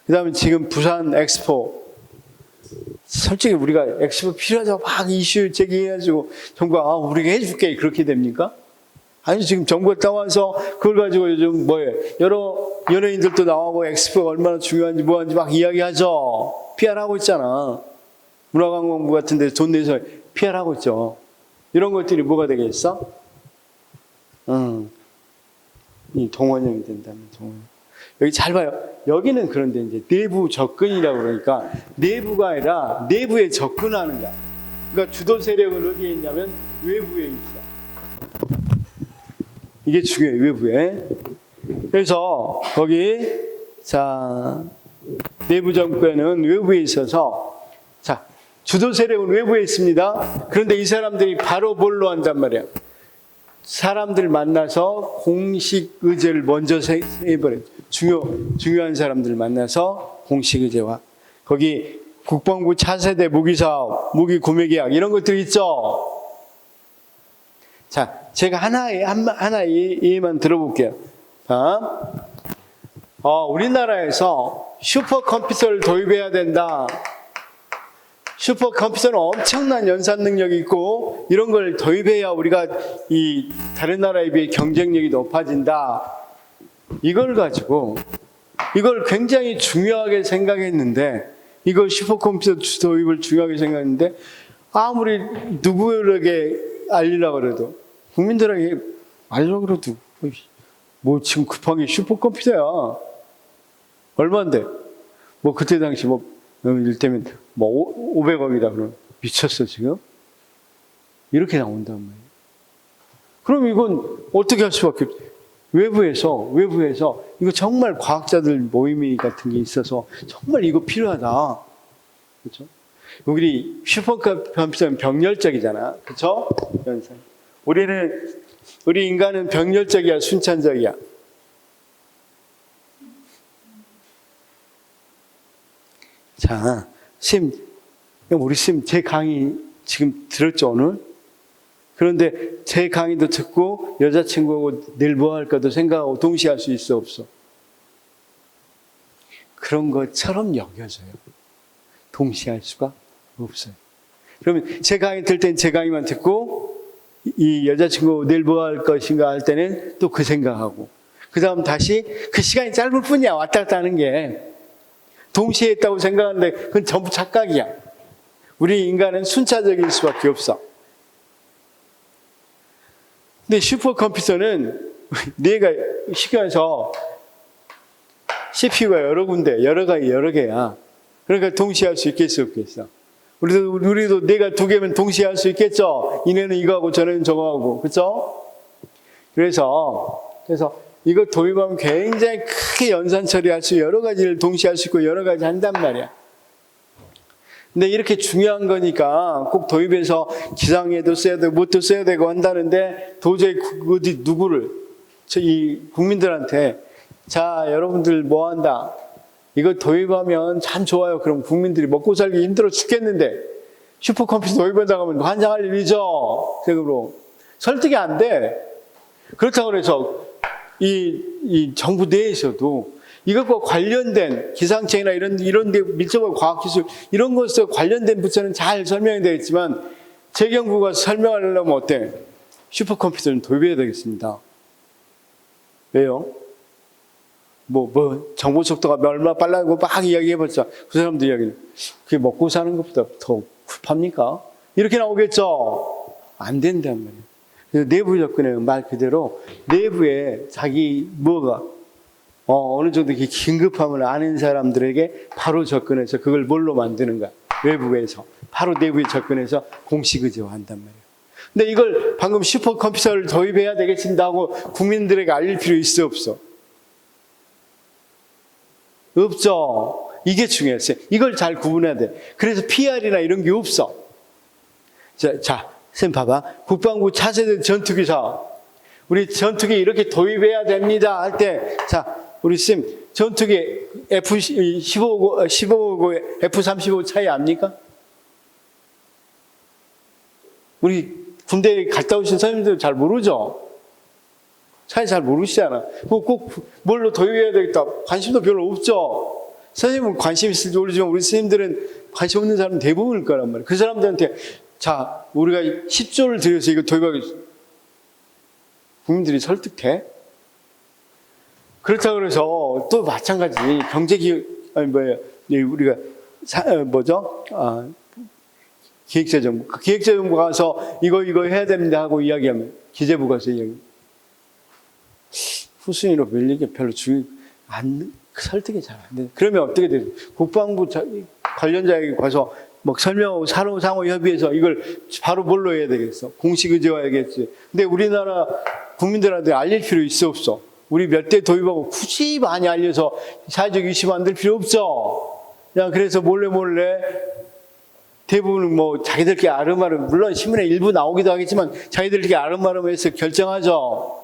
그다음에 지금 부산 엑스포, 솔직히 우리가 엑스포 필요하다고 막 이슈 제기해가지고 정부가 우리가 해줄게 그렇게 됩니까? 아니, 지금 정부가 따와서 그걸 가지고 요즘 뭐예요? 여러 연예인들도 나오고 엑스포가 얼마나 중요한지 뭐한지 막 이야기하죠. PR 하고 있잖아. 문화관광부 같은 데서 돈 내서 PR 하고 있죠. 이런 것들이 뭐가 되겠어? 이 동원형이 된다면 동원형. 여기 잘 봐요. 여기는 그런데 이제 내부 접근이라고 그러니까 내부가 아니라 내부에 접근하는 거야. 그러니까 주도 세력은 어디에 있냐면 외부에 있어. 이게 중요해요. 외부에. 그래서 거기 자, 내부 정권은 외부에 있어서, 자, 주도 세력은 외부에 있습니다. 그런데 이 사람들이 바로 뭘로 한단 말이야? 사람들 만나서 공식 의제를 먼저 해버려요. 중요한 사람들 만나서 공식 의제화. 거기 국방부 차세대 무기사업, 무기 구매 계약 이런 것들 있죠. 자, 제가 하나 예만 들어볼게요. 자, 우리나라에서 슈퍼컴퓨터를 도입해야 된다. 슈퍼컴퓨터는 엄청난 연산 능력이 있고 이런 걸 도입해야 우리가 이 다른 나라에 비해 경쟁력이 높아진다. 이걸 가지고 이걸 굉장히 중요하게 생각했는데, 이걸 슈퍼컴퓨터 도입을 중요하게 생각했는데 아무리 누구에게 알리려고 그래도, 국민들에게 알리려고 그래도, 뭐 지금 급한 게 슈퍼컴퓨터야. 얼마인데? 뭐 그때 당시 뭐, 이를테면 뭐 500억이다 그러면 미쳤어 지금? 이렇게 나온단 말이에요. 그럼 이건 어떻게 할 수밖에 없어요. 외부에서 이거 정말 과학자들 모임이 같은 게 있어서 정말 이거 필요하다. 그렇죠? 우리 슈퍼컴퓨터는 병렬적이잖아. 그렇죠? 우리 인간은 병렬적이야, 순찬적이야? 자, 우리 제 강의 지금 들었죠, 오늘? 그런데 제 강의도 듣고 여자친구하고 내일 뭐 할까도 생각하고 동시에 할 수 있어, 없어? 그런 것처럼 여겨져요. 동시에 할 수가 없어요. 그러면 제 강의 들 땐 제 강의만 듣고 이 여자친구 내일 뭐 할 것인가 할 때는 또 그 생각하고 그 다음 다시 그 시간이 짧을 뿐이야. 왔다 갔다 하는 게. 동시에 했다고 생각하는데 그건 전부 착각이야. 우리 인간은 순차적일 수밖에 없어. 근데 슈퍼컴퓨터는 내가 시켜서 CPU가 여러 군데, 여러 개야. 그러니까 동시에 할 수 있겠어, 없겠어? 우리도 내가 2개면 동시에 할 수 있겠죠? 이내는 이거 하고 저는 저거 하고, 그쵸? 그래서 이거 도입하면 굉장히 크게 연산 처리할 수, 여러 가지를 동시에 할 수 있고 여러 가지 한단 말이야. 근데 이렇게 중요한 거니까 꼭 도입해서 기상에도 써야 되고 뭣도 써야 되고 한다는데 도저히 어디 누구를 이 국민들한테 자 여러분들 뭐 한다 이거 도입하면 참 좋아요. 그럼 국민들이 먹고 살기 힘들어 죽겠는데 슈퍼컴퓨터 도입하다 가면 환장할 일이죠. 세금으로 설득이 안 돼. 그렇다고 해서 이 정부 내에서도 이것과 관련된 기상청이나 이런 데 밀접한 과학기술 이런 것에 관련된 부처는 잘 설명이 되겠지만 재경부가 설명하려면 어때? 슈퍼컴퓨터는 도입해야 되겠습니다. 왜요? 정보 속도가 얼마나 빨라고 막 이야기해봤자 그 사람들 이야기는 그게 먹고 사는 것보다 더 급합니까? 이렇게 나오겠죠? 안 된단 말이에요. 그래서 내부 접근은 말 그대로 내부에 자기 어느 정도 긴급함을 아는 사람들에게 바로 접근해서 그걸 뭘로 만드는가? 외부에서. 바로 내부에 접근해서 공시의제화한단 말이에요. 근데 이걸 방금 슈퍼컴퓨터를 도입해야 되겠습니다 하고 국민들에게 알릴 필요 있어, 없어? 없죠. 이게 중요했어요. 이걸 잘 구분해야 돼. 그래서 PR이나 이런 게 없어. 자, 쌤 봐봐. 국방부 차세대 전투기사. 우리 전투기 이렇게 도입해야 됩니다 할 때, 자, 우리 쌤, 전투기 F-15, F-35 차이 압니까? 우리 군대에 갔다 오신 선생님들 잘 모르죠? 차이 잘 모르시잖아. 꼭 뭘로 도입해야 되겠다. 관심도 별로 없죠? 선생님은 관심 있을지 모르지만 우리 선생님들은 관심 없는 사람은 대부분일 거란 말이에요. 그 사람들한테 자, 우리가 10조를 들여서 이거 도입하겠습니다. 국민들이 설득해? 그렇다고 해서 또 마찬가지 우리가 기획재정부 기획재정부 가서 이거 해야 됩니다 하고 이야기하면 기재부 가서 이야기 후순위로 밀리는 게 별로 설득이 잘 안 돼. 그러면 어떻게 돼요? 국방부 관련자에게 가서 설명하고 상호 협의해서 이걸 바로 뭘로 해야 되겠어? 공식의제화해야겠지. 근데 우리나라 국민들한테 알릴 필요 있어, 없어? 우리 몇 대 도입하고 굳이 많이 알려서 사회적 이슈 만들 필요 없죠. 그냥 그래서 몰래 대부분은 자기들끼리 아름아름, 물론 신문에 일부 나오기도 하겠지만 자기들끼리 아름아름해서 결정하죠.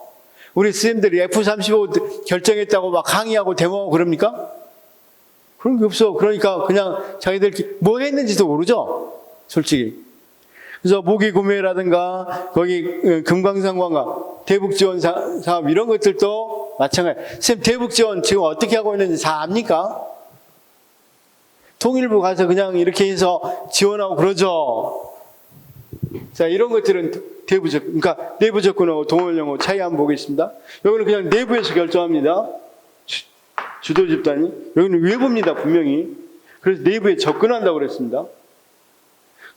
우리 스님들이 F-35 결정했다고 막 강의하고 데모하고 그럽니까? 그런 게 없어. 그러니까 그냥 자기들끼리 뭐 했는지도 모르죠. 솔직히. 그래서 모기 구매라든가 거기 금강산 관광 대북 지원 사업 이런 것들도 마찬가지. 선생님 대북 지원 지금 어떻게 하고 있는지 다 압니까? 통일부 가서 그냥 이렇게 해서 지원하고 그러죠. 자, 이런 것들은 그러니까 내부 접근하고 동원령하고 차이 한번 보겠습니다. 여기는 그냥 내부에서 결정합니다. 주도 집단이. 여기는 외부입니다, 분명히. 그래서 내부에 접근한다고 그랬습니다.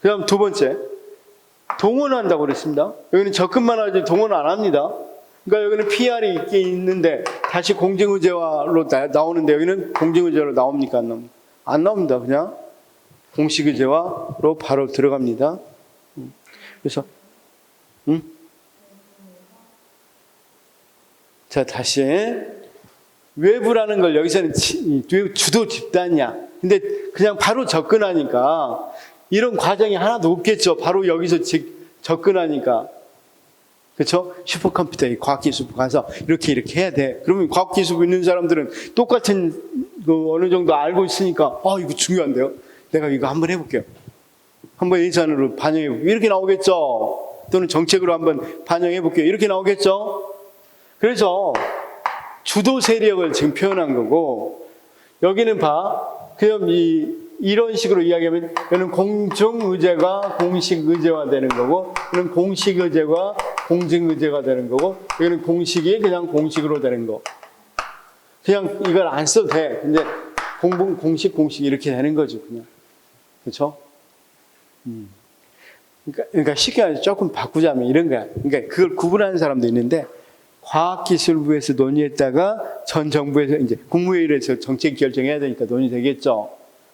그 다음 두 번째, 동원한다고 그랬습니다. 여기는 접근만 하지 동원 안 합니다. 그러니까 여기는 PR이 있게 있는데 다시 공증의제화로 나오는데 여기는 공증의제화로 나옵니까? 안 나옵니까? 안 나옵니다. 그냥 공식의제화로 바로 들어갑니다. 그래서 자, 다시 외부라는 걸 여기서는 주도 집단이야. 근데 그냥 바로 접근하니까 이런 과정이 하나도 없겠죠. 바로 여기서 접근하니까. 그렇죠? 슈퍼컴퓨터에 과학기술 가서 이렇게 해야 돼. 그러면 과학기술 있는 사람들은 똑같은 어느 정도 알고 있으니까 이거 중요한데요. 내가 이거 한번 해볼게요. 한번 예산으로 반영해볼게요. 이렇게 나오겠죠. 또는 정책으로 한번 반영해볼게요. 이렇게 나오겠죠. 그래서 주도 세력을 지금 표현한 거고, 여기는 그럼 이런 식으로 이야기하면 여기는 공중의제가 공식의제화 되는 거고, 여기는 공식의제가 공증의제가 되는 거고, 여기는 공식이 그냥 공식으로 되는 거. 그냥 이걸 안 써도 돼. 근데 공식 이렇게 되는 거죠, 그냥. 그렇죠? 그러니까 쉽게 말해서 조금 바꾸자면 이런 거야. 그러니까 그걸 구분하는 사람도 있는데, 과학기술부에서 논의했다가 전 정부에서 이제 국무회의에서 정책 결정해야 되니까 논의되겠죠.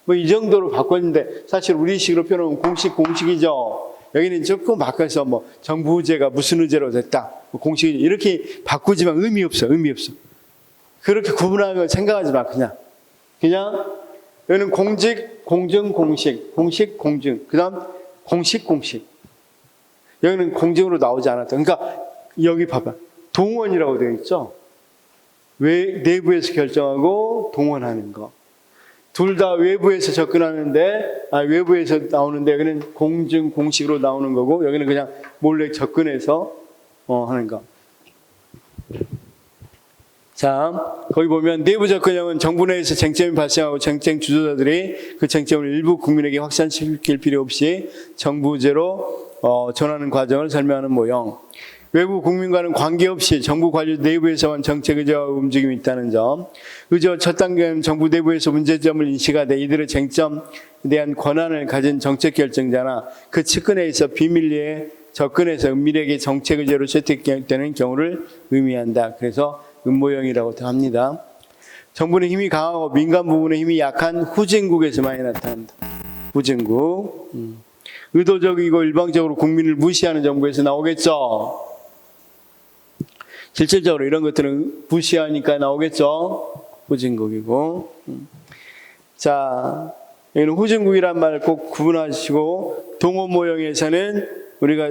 뭐 이 정도로 바꿨는데 사실 우리식으로 표현하면 공식이죠. 여기는 조금 바꿔서 뭐 정부 의제가 무슨 의제로 됐다, 공식 의제 이렇게 바꾸지만 의미 없어. 그렇게 구분하는 걸 생각하지 마. 그냥 여기는 공직, 공정, 공식, 공증. 그다음 공식. 여기는 공증으로 나오지 않았다. 그러니까 여기 봐봐. 동원이라고 되어 있죠. 내부에서 결정하고 동원하는 거. 둘 다 외부에서 접근하는데, 외부에서 나오는데 여기는 공증, 공식으로 나오는 거고, 여기는 그냥 몰래 접근해서 하는 거. 자, 거기 보면 내부 접근형은 정부 내에서 쟁점이 발생하고 쟁점 주도자들이 그 쟁점을 일부 국민에게 확산시킬 필요 없이 정부제로 전하는 과정을 설명하는 모형. 외부 국민과는 관계없이 정부 관료 내부에서만 정책 의제와 움직임이 있다는 점. 의제와 첫 단계는 정부 내부에서 문제점을 인식하되 이들의 쟁점에 대한 권한을 가진 정책 결정자나 그 측근에 있어 비밀리에 접근해서 은밀하게 정책 의제로 채택되는 경우를 의미한다. 그래서 음모형이라고도 합니다. 정부는 힘이 강하고 민간 부분의 힘이 약한 후진국에서 많이 나타난다. 후진국. 의도적이고 일방적으로 국민을 무시하는 정부에서 나오겠죠. 실질적으로 이런 것들은 무시하니까 나오겠죠. 후진국이고. 자, 여기는 후진국이란 말을 꼭 구분하시고, 동원 모형에서는 우리가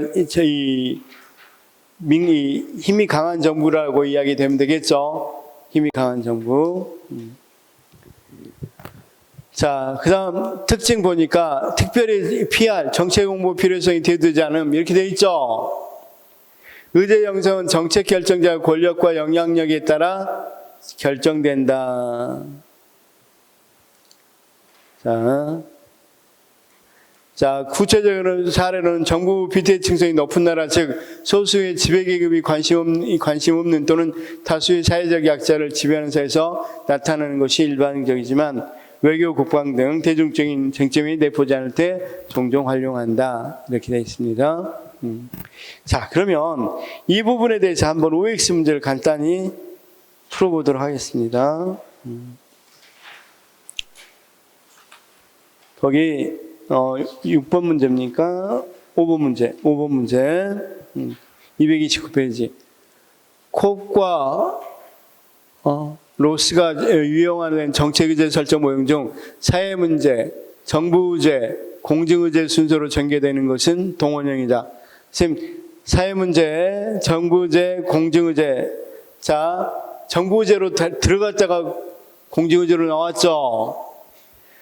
힘이 강한 정부라고 이야기되면 되겠죠. 힘이 강한 정부. 자, 그 다음 특징 보니까 특별히 PR, 정책 공부 필요성이 대두되지 않음 이렇게 되어 있죠. 의제 형성은 정책 결정자의 권력과 영향력에 따라 결정된다. 자, 구체적인 사례로는 정부 비대칭성이 높은 나라, 즉 소수의 지배계급이 관심 없는 또는 다수의 사회적 약자를 지배하는 사회에서 나타나는 것이 일반적이지만 외교, 국방 등 대중적인 쟁점이 내포지 않을 때 종종 활용한다. 이렇게 되어 있습니다. 자, 그러면 이 부분에 대해서 한번 OX 문제를 간단히 풀어보도록 하겠습니다. 거기 6번 문제입니까? 5번 문제. 229페이지. 콕과 로스가 유형화된 정책의제 설정 모형 중 사회문제, 정부의제, 공증의제 순서로 전개되는 것은 동원형이다. 선생님, 사회문제, 정부의제, 공증의제. 자, 정부의제로 들어갔다가 공증의제로 나왔죠.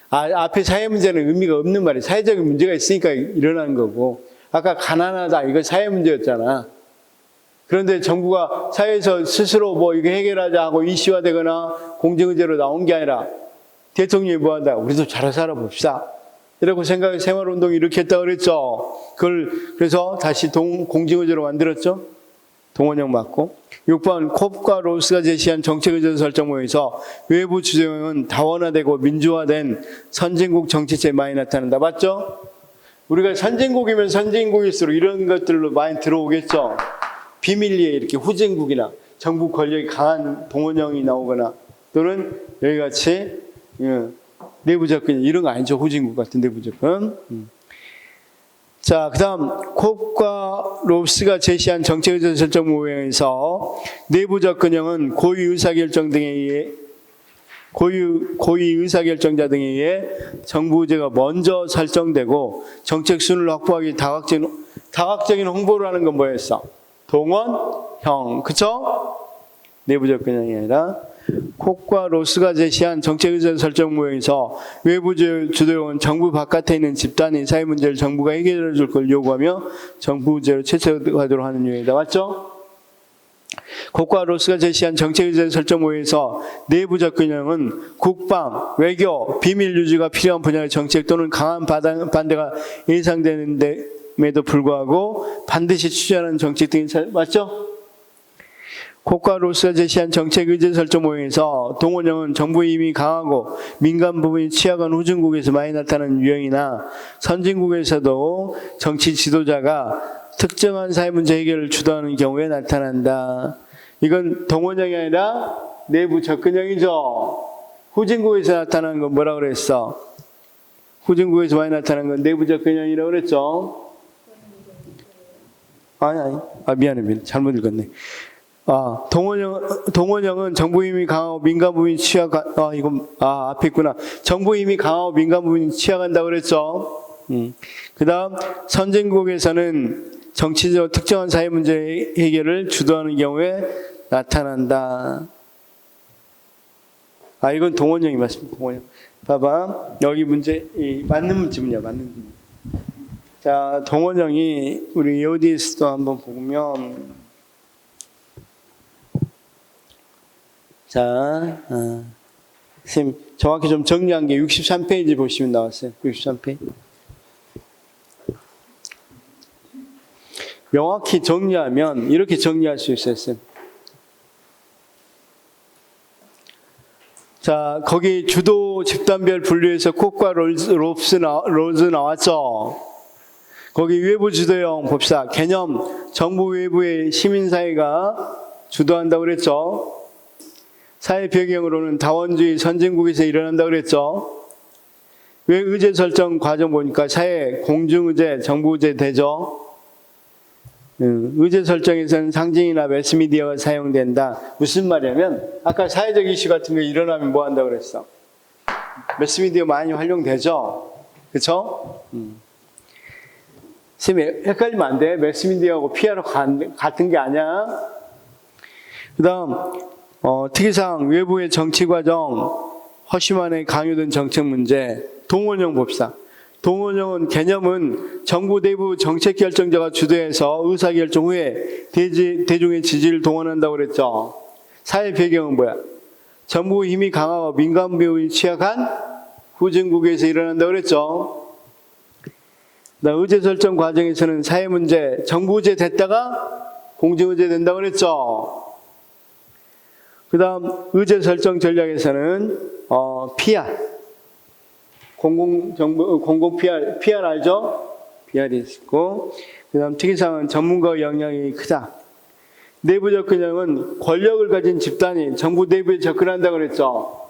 앞에 사회문제는 의미가 없는 말이에요. 사회적인 문제가 있으니까 일어나는 거고. 아까 가난하다, 이거 사회문제였잖아. 그런데 정부가 사회에서 스스로 뭐 이거 해결하자 하고 이슈화되거나 공증의제로 나온 게 아니라 대통령이 뭐 한다. 우리도 잘 살아봅시다. 이라고 생활운동을 일으켰다고 그랬죠. 그래서 다시 공증의제로 만들었죠. 동원형 맞고. 6번 콥과 로스가 제시한 정책의제 설정 모형에서 외부 주정은 다원화되고 민주화된 선진국 정치체에 많이 나타난다. 맞죠? 우리가 선진국이면 선진국일수록 이런 것들로 많이 들어오겠죠. 비밀리에 이렇게 후진국이나 정부 권력이 강한 동원령이 나오거나 또는 여기 같이 내부 접근 이런 거 아니죠. 후진국 같은 내부 접근. 자, 그 다음 콕과 롭스가 제시한 정책의사 설정 모형에서 내부 접근형은 고위 의사결정 등에 의해 고위 의사결정자 등에 의해 정부 의제가 먼저 설정되고 정책 순을 확보하기 다각적인 홍보를 하는 건 뭐였어? 동원형, 그쵸? 내부 접근형이 아니라 콕과 로스가 제시한 정책의사 설정 모형에서 외부 주도형은 정부 바깥에 있는 집단이 사회 문제를 정부가 해결해 줄 걸 요구하며 정부 의제로 최초화하도록 하는 유형이다. 맞죠? 콕과 로스가 제시한 정책의제 설정 모형에서 내부 접근형은 국방, 외교, 비밀 유지가 필요한 분야의 정책 또는 강한 반대가 예상되는데에도 불구하고 반드시 추진하는 정책 등이 맞죠? 콕과 로스가 제시한 정책의제 설정 모형에서 동원형은 정부의 힘이 강하고 민간 부분이 취약한 후진국에서 많이 나타나는 유형이나 선진국에서도 정치 지도자가 특정한 사회 문제 해결을 주도하는 경우에 나타난다. 이건 동원형이 아니라 내부 접근형이죠. 후진국에서 나타나는 건 뭐라 그랬어? 후진국에서 많이 나타나는 건 내부 접근형이라고 그랬죠. 아니. 미안해. 잘못 읽었네. 동원형은 정부 힘이 강하고 민간 부분이 취약한, 앞에 있구나. 정부 힘이 강하고 민간 부분이 취약한다고 그랬죠. 그 다음, 선진국에서는 정치적으로 특정한 사회 문제 해결을 주도하는 경우에 나타난다. 이건 동원형이 맞습니다. 동원형. 봐봐. 여기 문제, 맞는 질문이야, 맞는 질문. 자, 동원형이 우리 EODS도 한번 보면, 자, 선생님, 정확히 좀 정리한 게 63페이지 보시면 나왔어요. 63페이지. 명확히 정리하면 이렇게 정리할 수 있었어요. 자, 거기 주도 집단별 분류에서 콕과 로즈 나왔죠. 거기 외부 주도형 봅시다. 개념, 정부 외부의 시민사회가 주도한다고 그랬죠. 사회 배경으로는 다원주의 선진국에서 일어난다고 그랬죠. 왜 의제 설정 과정 보니까 사회 공중의제, 정부의제 되죠. 의제 설정에서는 상징이나 매스미디어가 사용된다. 무슨 말이냐면 아까 사회적 이슈 같은 거 일어나면 뭐 한다고 그랬어? 매스미디어 많이 활용되죠? 그쵸? 선생님 헷갈리면 안 돼. 매스미디어하고 PR 같은 게 아니야. 그 다음 특이사항 외부의 정치과정 허심한에 강요된 정책 문제 동원형 봅시다. 동원형은 개념은 정부 내부 정책 결정자가 주도해서 의사결정 후에 대중의 지지를 동원한다고 그랬죠. 사회 배경은 뭐야? 정부 힘이 강하고 민간 부분이 취약한 후진국에서 일어난다고 그랬죠. 의제 설정 과정에서는 사회 문제, 정부 의제 됐다가 공정 의제 된다고 그랬죠. 그 다음 의제 설정 전략에서는 PR 공공 PR 알죠? PR이 있고, 그 다음 특이사항은 전문가 영향이 크다. 내부 접근형은 권력을 가진 집단이 정부 내부에 접근한다고 그랬죠.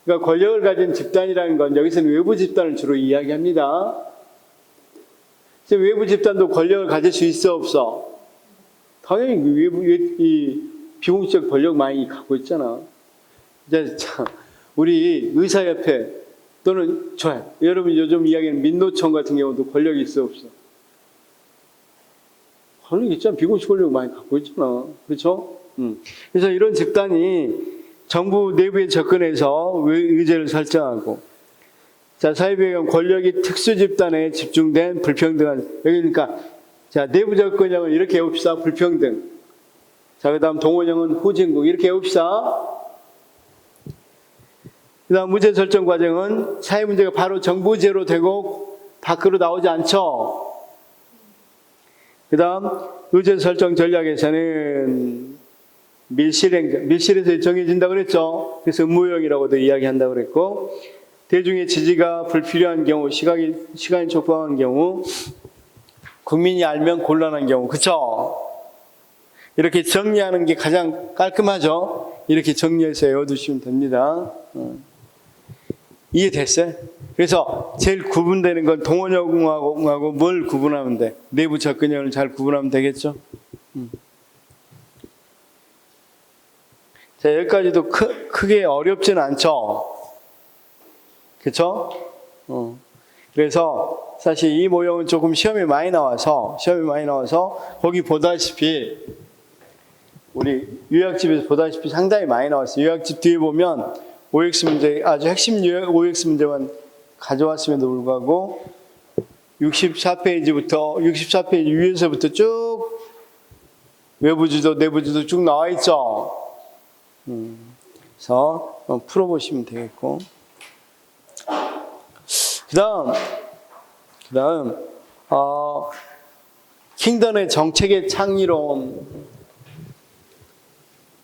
그러니까 권력을 가진 집단이라는 건 여기서는 외부 집단을 주로 이야기합니다. 외부 집단도 권력을 가질 수 있어 없어? 당연히 이 비공식 권력 많이 갖고 있잖아. 이제 참 우리 의사협회 또는 좋아요. 여러분 요즘 이야기하는 민노총 같은 경우도 권력이 있어 없어? 권력이 있잖아. 비공식 권력 많이 갖고 있잖아. 그렇죠? 그래서 이런 집단이 정부 내부에 접근해서 의제를 설정하고 자, 사회배경 권력이 특수 집단에 집중된 불평등한 여기 그러니까 자, 내부 접근형은 이렇게 해봅시다. 불평등. 자, 그 다음 동원형은 후진국 이렇게 해봅시다. 그 다음 문제 설정 과정은 사회 문제가 바로 정부 의제로 되고 밖으로 나오지 않죠. 그 다음 의제 설정 전략에서는 밀실에서 정해진다고 그랬죠. 그래서 의무형이라고도 이야기한다고 그랬고 대중의 지지가 불필요한 경우, 시간이 촉박한 경우, 국민이 알면 곤란한 경우, 그쵸? 이렇게 정리하는 게 가장 깔끔하죠? 이렇게 정리해서 외워두시면 됩니다. 이해됐어요? 그래서 제일 구분되는 건 동원여공하고 뭘 구분하면 돼? 내부 접근형을 잘 구분하면 되겠죠? 자, 여기까지도 크게 어렵지는 않죠? 그쵸? 그래서 사실 이 모형은 조금 시험에 많이 나와서 거기 보다시피 우리 요약집에서 보다시피 상당히 많이 나왔어요. 요약집 뒤에 보면 OX 문제, 아주 핵심 OX 문제만 가져왔음에도 불구하고 64페이지 위에서부터 쭉 외부지도 내부지도 쭉 나와 있죠. 그래서 풀어보시면 되겠고, 그다음 킹던의 정책의 창의론.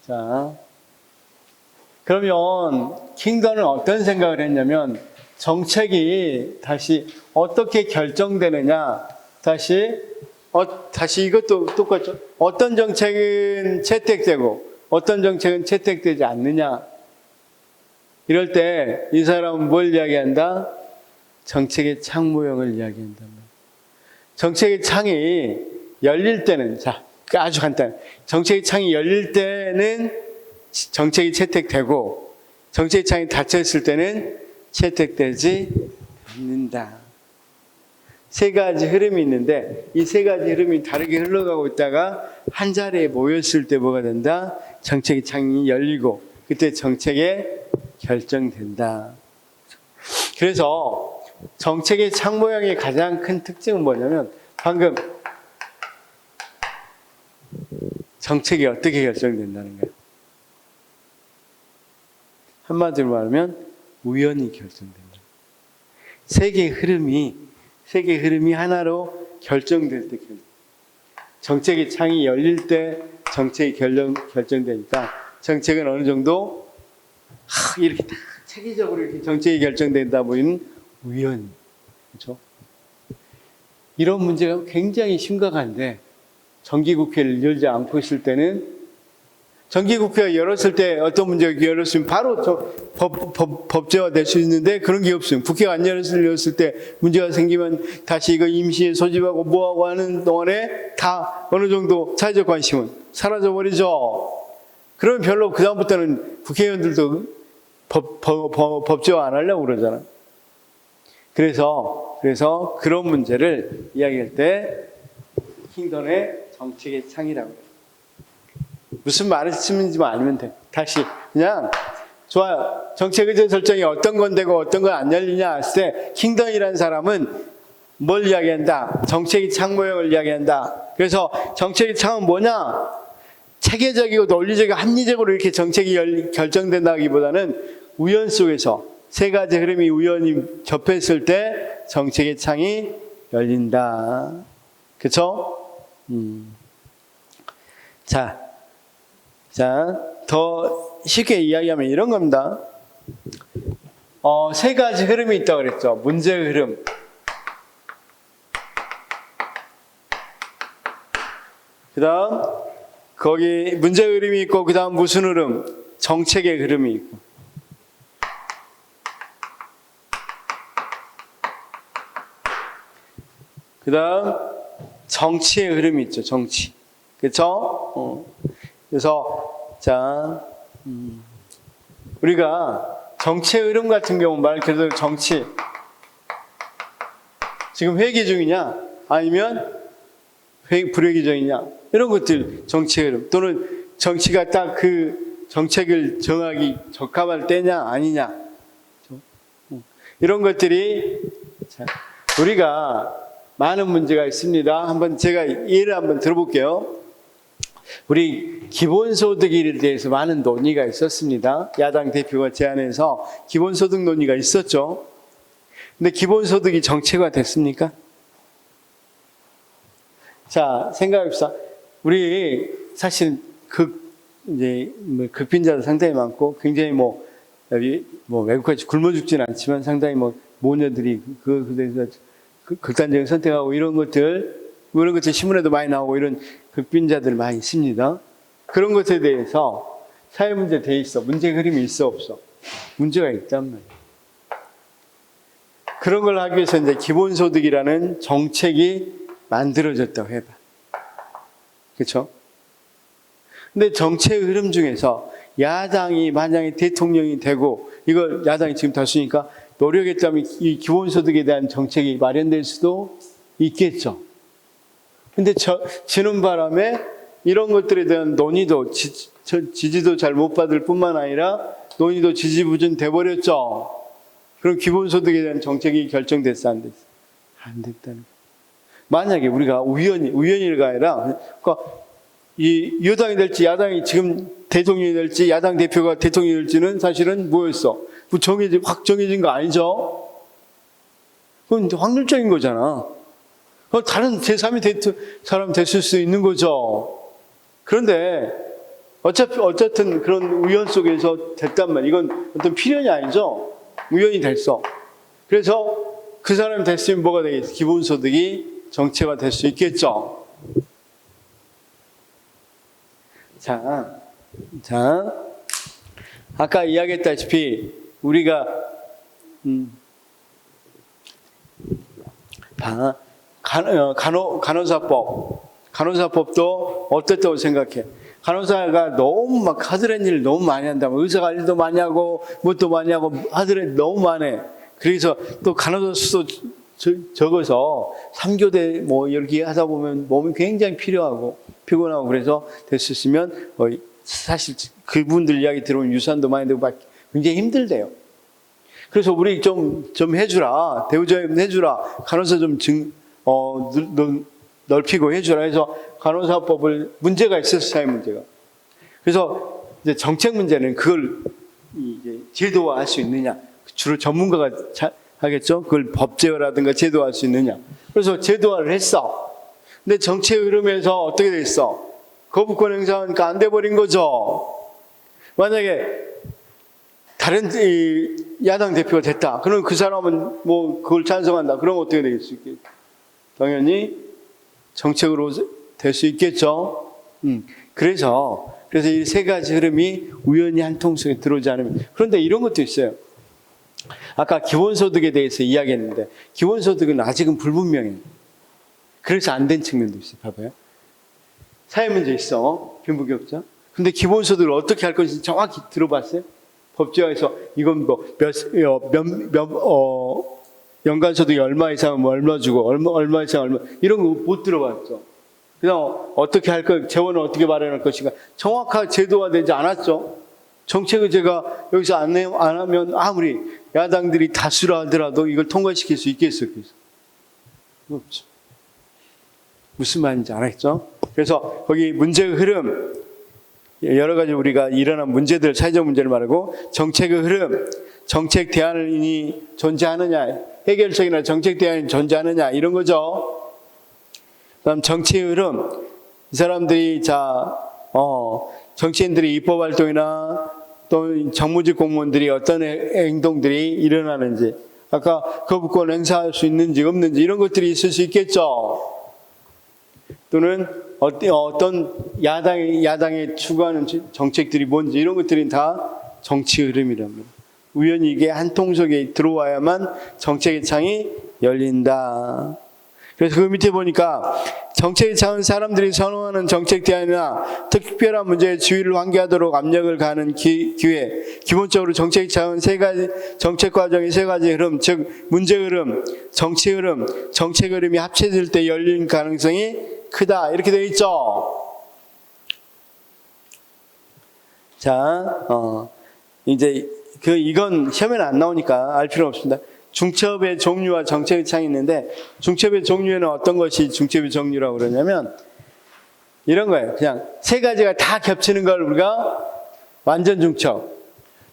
자, 그러면 킹던은 어떤 생각을 했냐면 정책이 다시 어떻게 결정되느냐, 다시 이것도 똑같죠. 어떤 정책은 채택되고 어떤 정책은 채택되지 않느냐. 이럴 때 이 사람은 뭘 이야기한다? 정책의 창 모형을 이야기한단 말이에요. 정책의 창이 열릴 때는, 자, 아주 간단. 정책의 창이 열릴 때는 정책이 채택되고, 정책의 창이 닫혔을 때는 채택되지 않는다. 세 가지 흐름이 있는데, 이 세 가지 흐름이 다르게 흘러가고 있다가 한 자리에 모였을 때 뭐가 된다? 정책의 창이 열리고, 그때 정책에 결정된다. 그래서 정책의 창 모형의 가장 큰 특징은 뭐냐면, 방금 정책이 어떻게 결정된다는 거예요. 한마디로 말하면 우연히 결정된다. 세계의 흐름이 하나로 결정될 때, 정책의 창이 열릴 때 정책이 결정되니까 정책은 어느 정도 이렇게 다 체계적으로 이렇게 정책이 결정된다 보이는 우연, 그렇죠? 이런 문제가 굉장히 심각한데 정기국회를 열지 않고 있을 때는, 정기국회가 열었을 때 어떤 문제가 열었으면 바로 법제화 될 수 있는데 그런 게 없어요. 국회가 안 열었을 때 문제가 생기면 다시 이거 임시에 소집하고 뭐하고 하는 동안에 다 어느 정도 사회적 관심은 사라져버리죠. 그러면 별로 그다음부터는 국회의원들도 법제화 안 하려고 그러잖아. 그래서 그런 문제를 이야기할 때 킹던의 정책의 창이라고 해요. 무슨 말씀인지만 알면 돼. 다시 그냥 좋아요. 정책 의제 설정이 어떤 건 되고 어떤 건 안 열리냐 했을 때 킹던이라는 사람은 뭘 이야기한다? 정책의 창 모형을 이야기한다. 그래서 정책의 창은 뭐냐? 체계적이고 논리적이고 합리적으로 이렇게 정책이 결정된다기보다는 우연 속에서 세 가지 흐름이 우연히 접했을 때 정책의 창이 열린다. 그렇죠? 자, 더 쉽게 이야기하면 이런 겁니다. 세 가지 흐름이 있다고 그랬죠. 문제의 흐름, 그 다음 거기 문제의 흐름이 있고, 그 다음 무슨 흐름? 정책의 흐름이 있고, 그 다음 정치의 흐름이 있죠. 정치. 그렇죠? 그래서 우리가 정치의 흐름 같은 경우 말 그대로 정치, 지금 회기 중이냐 아니면 불회기 중이냐, 이런 것들 정치의 흐름, 또는 정치가 딱 그 정책을 정하기 적합할 때냐 아니냐, 이런 것들이 우리가 많은 문제가 있습니다. 한번 제가 예를 한번 들어볼게요. 우리 기본소득에 대해서 많은 논의가 있었습니다. 야당 대표가 제안해서 기본소득 논의가 있었죠. 근데 기본소득이 정체가 됐습니까? 자, 생각해봅시다. 우리 사실 극빈자도 상당히 많고 굉장히 뭐 외국까지 굶어 죽지는 않지만 상당히 뭐 모녀들이 그래서 극단적인 선택하고 이런 것들 신문에도 많이 나오고 이런 극빈자들 많이 있습니다. 그런 것에 대해서 사회 문제 돼 있어. 문제 흐름이 있어 없어? 문제가 있단 말이에요. 그런 걸 하기 위해서 이제 기본소득이라는 정책이 만들어졌다고 해봐. 그렇죠? 근데 정책 흐름 중에서 야당이 만약에 대통령이 되고 이걸 야당이 지금 다수니까 노력했다면 이 기본소득에 대한 정책이 마련될 수도 있겠죠. 근데 지는 바람에 이런 것들에 대한 논의도 지지도 잘 못 받을 뿐만 아니라 논의도 지지부진 돼버렸죠. 그럼 기본소득에 대한 정책이 결정됐어 안 됐어? 안 됐다는 거예요. 만약에 우리가 우연히가 아니라 그러니까 이 여당이 될지 야당이 지금 대통령이 될지 야당 대표가 대통령이 될지는 사실은 뭐였어? 확 정해진 거 아니죠? 그건 확률적인 거잖아. 다른 제3의 사람 됐을 수 있는 거죠. 그런데 어쨌든 그런 우연 속에서 됐단 말이에요. 이건 어떤 필연이 아니죠. 우연히 됐어. 그래서 그 사람이 됐으면 뭐가 되겠어? 기본소득이 정체가 될 수 있겠죠. 자, 아까 이야기했다시피 우리가 간호사법도 어떻다고 생각해? 간호사가 너무 막 하드렛 일을 너무 많이 한다면 의사가 일도 많이 하고 뭣도 많이 하고 하드렛 너무 많이. 그래서 또 간호사 수도 적어서 3교대 뭐 이렇게 하다 보면 몸이 굉장히 필요하고 피곤하고 그래서 됐었으면 사실 그분들 이야기 들어보면 유산도 많이 되고 굉장히 힘들대요. 그래서 우리 좀 해주라. 대우자금 해주라. 간호사 좀 넓히고 해주라 해서 간호사법을 문제가 있었어요. 사회 문제가. 그래서 이제 정책 문제는 그걸 이제 제도화할 수 있느냐. 주로 전문가가 하겠죠. 그걸 법제화라든가 제도화할 수 있느냐. 그래서 제도화를 했어. 근데 정책 흐름에서 어떻게 됐어? 거부권 행사하니까 안 돼버린 거죠. 만약에 다른 야당 대표가 됐다. 그럼 그 사람은 뭐 그걸 찬성한다. 그럼 어떻게 되겠습니까? 당연히 정책으로 될 수 있겠죠. 그래서 이 세 가지 흐름이 우연히 한 통 속에 들어오지 않으면. 그런데 이런 것도 있어요. 아까 기본소득에 대해서 이야기했는데 기본소득은 아직은 불분명해요. 그래서 안 된 측면도 있어요. 봐봐요. 사회 문제 있어. 빈부격차. 근데 기본소득을 어떻게 할 것인지 정확히 들어봤어요? 법제화에서 이건 연간소득이 얼마 이상은 뭐 얼마 주고 얼마 이상 얼마 이런 거 못 들어봤죠. 그다음 어떻게 할 거, 재원을 어떻게 마련할 것인가 정확하게 제도화되지 않았죠. 정책을 제가 여기서 안 하면 아무리 야당들이 다수라 하더라도 이걸 통과시킬 수 있겠어요? 없죠. 무슨 말인지 알았죠? 그래서 거기 문제의 흐름, 여러 가지 우리가 일어난 문제들, 사회적 문제를 말하고 정책의 흐름, 정책 대안이 존재하느냐, 해결책이나 정책 대안이 존재하느냐 이런 거죠. 그다음 정치의 흐름, 이 사람들이 정치인들이 입법 활동이나 또 정무직 공무원들이 어떤 행동들이 일어나는지, 아까 거부권 행사할 수 있는지 없는지 이런 것들이 있을 수 있겠죠. 또는 어떤 야당이 추구하는 정책들이 뭔지 이런 것들이 다 정치 흐름이랍니다. 우연히 이게 한 통 속에 들어와야만 정책의 창이 열린다. 그래서 그 밑에 보니까 정책의 창은 사람들이 선호하는 정책 대안이나 특별한 문제에 주의를 환기하도록 압력을 가하는 기회. 기본적으로 정책의 창은 세 가지, 정책 과정의 세 가지 흐름, 즉 문제 흐름, 정치 흐름, 정책 흐름이 합쳐질 때 열린 가능성이 크다. 이렇게 되어 있죠. 자, 이제 이건 시험에는 안 나오니까 알 필요 없습니다. 중첩의 종류와 정책의 창이 있는데 중첩의 종류에는 어떤 것이 중첩의 종류라고 그러냐면 이런 거예요. 그냥 세 가지가 다 겹치는 걸 우리가 완전 중첩.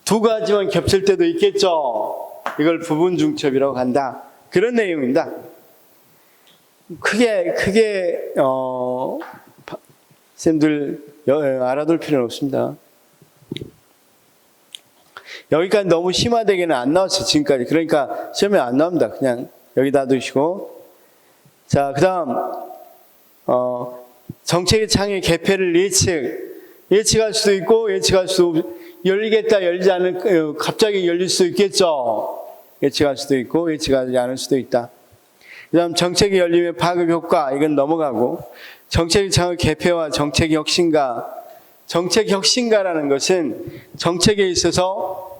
두 가지만 겹칠 때도 있겠죠. 이걸 부분 중첩이라고 한다. 그런 내용입니다. 크게 쌤들 알아둘 필요는 없습니다. 여기까지 너무 심화되게는 안 나왔어요, 지금까지. 그러니까 시험에 안 나옵니다. 그냥 여기다 두시고. 자, 그 다음, 정책의 창의 개폐를 예측할 수도 있고, 예측할 수도, 열리겠다, 열리지 않을, 갑자기 열릴 수도 있겠죠. 예측할 수도 있고, 예측하지 않을 수도 있다. 그 다음, 정책의 열림의 파급 효과, 이건 넘어가고, 정책의 창의 개폐와 정책 혁신가. 정책 혁신가라는 것은 정책에 있어서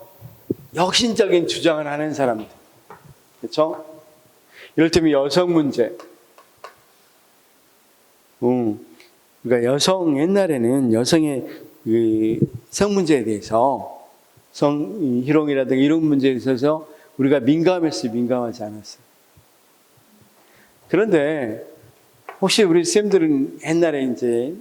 혁신적인 주장을 하는 사람들. 그렇죠? 이를테면 여성 문제. 그러니까 옛날에는 여성의 성 문제에 대해서, 희롱이라든가 이런 문제에 있어서 우리가 민감하지 않았어요. 그런데 혹시 우리 쌤들은 옛날에 이제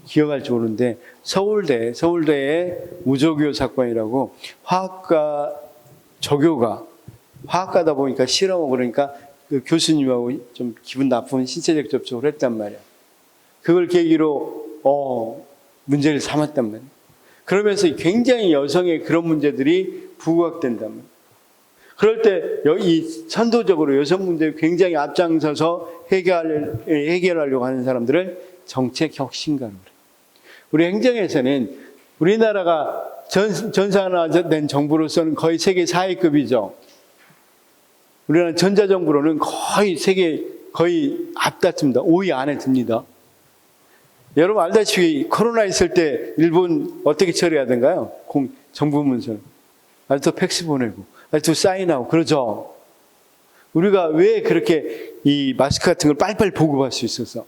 기억할지 모르는데 서울대의 우조교 사건이라고 화학과 조교가 화학과다 보니까 실험하고 그러니까 그 교수님하고 좀 기분 나쁜 신체적 접촉을 했단 말이야. 그걸 계기로 문제를 삼았단 말이야. 그러면서 굉장히 여성의 그런 문제들이 부각된단 말이야. 그럴 때 이 선도적으로 여성 문제를 굉장히 앞장서서 해결하려고 하는 사람들을 정책 혁신가로 그래. 우리 행정에서는 우리나라가 전산화된 정부로서는 거의 세계 4위급이죠. 우리나라 전자정부로는 거의 거의 앞다툩니다. 5위 안에 듭니다. 여러분 알다시피 코로나 있을 때 일본 어떻게 처리하던가요? 정부 문서를. 아직도 팩스 보내고, 아직도 사인하고, 그러죠? 우리가 왜 그렇게 이 마스크 같은 걸 빨리빨리 보급할 수 있어서?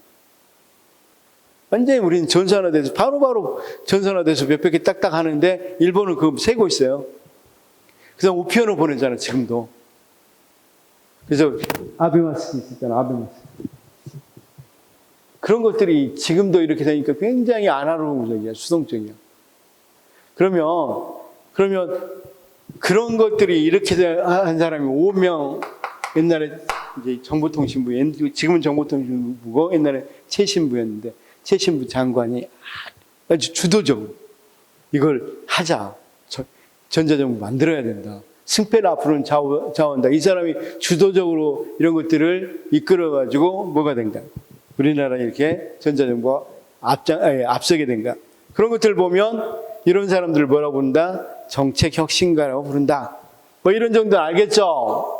완전히 우리는 전산화돼서, 바로바로 전산화돼서 몇백 개 딱딱 하는데, 일본은 그거 세고 있어요. 그래서 우편으로 보내잖아, 지금도. 그래서 아베마스크 있었잖아, 아베마스크. 그런 것들이 지금도 이렇게 되니까 굉장히 아날로그적이야, 수동적이야. 그러면 그런 것들이 이렇게 한 사람이 5명, 옛날에 이제 정보통신부, 지금은 정보통신부고 옛날에 최신부였는데, 최신부 장관이 아주 주도적으로 이걸 하자. 전자정부 만들어야 된다. 승패를 앞으로는 좌우한다. 이 사람이 주도적으로 이런 것들을 이끌어가지고 뭐가 된가. 우리나라 이렇게 전자정부가 앞서게 된가. 그런 것들을 보면 이런 사람들을 뭐라고 부른다? 정책 혁신가라고 부른다. 뭐 이런 정도 알겠죠?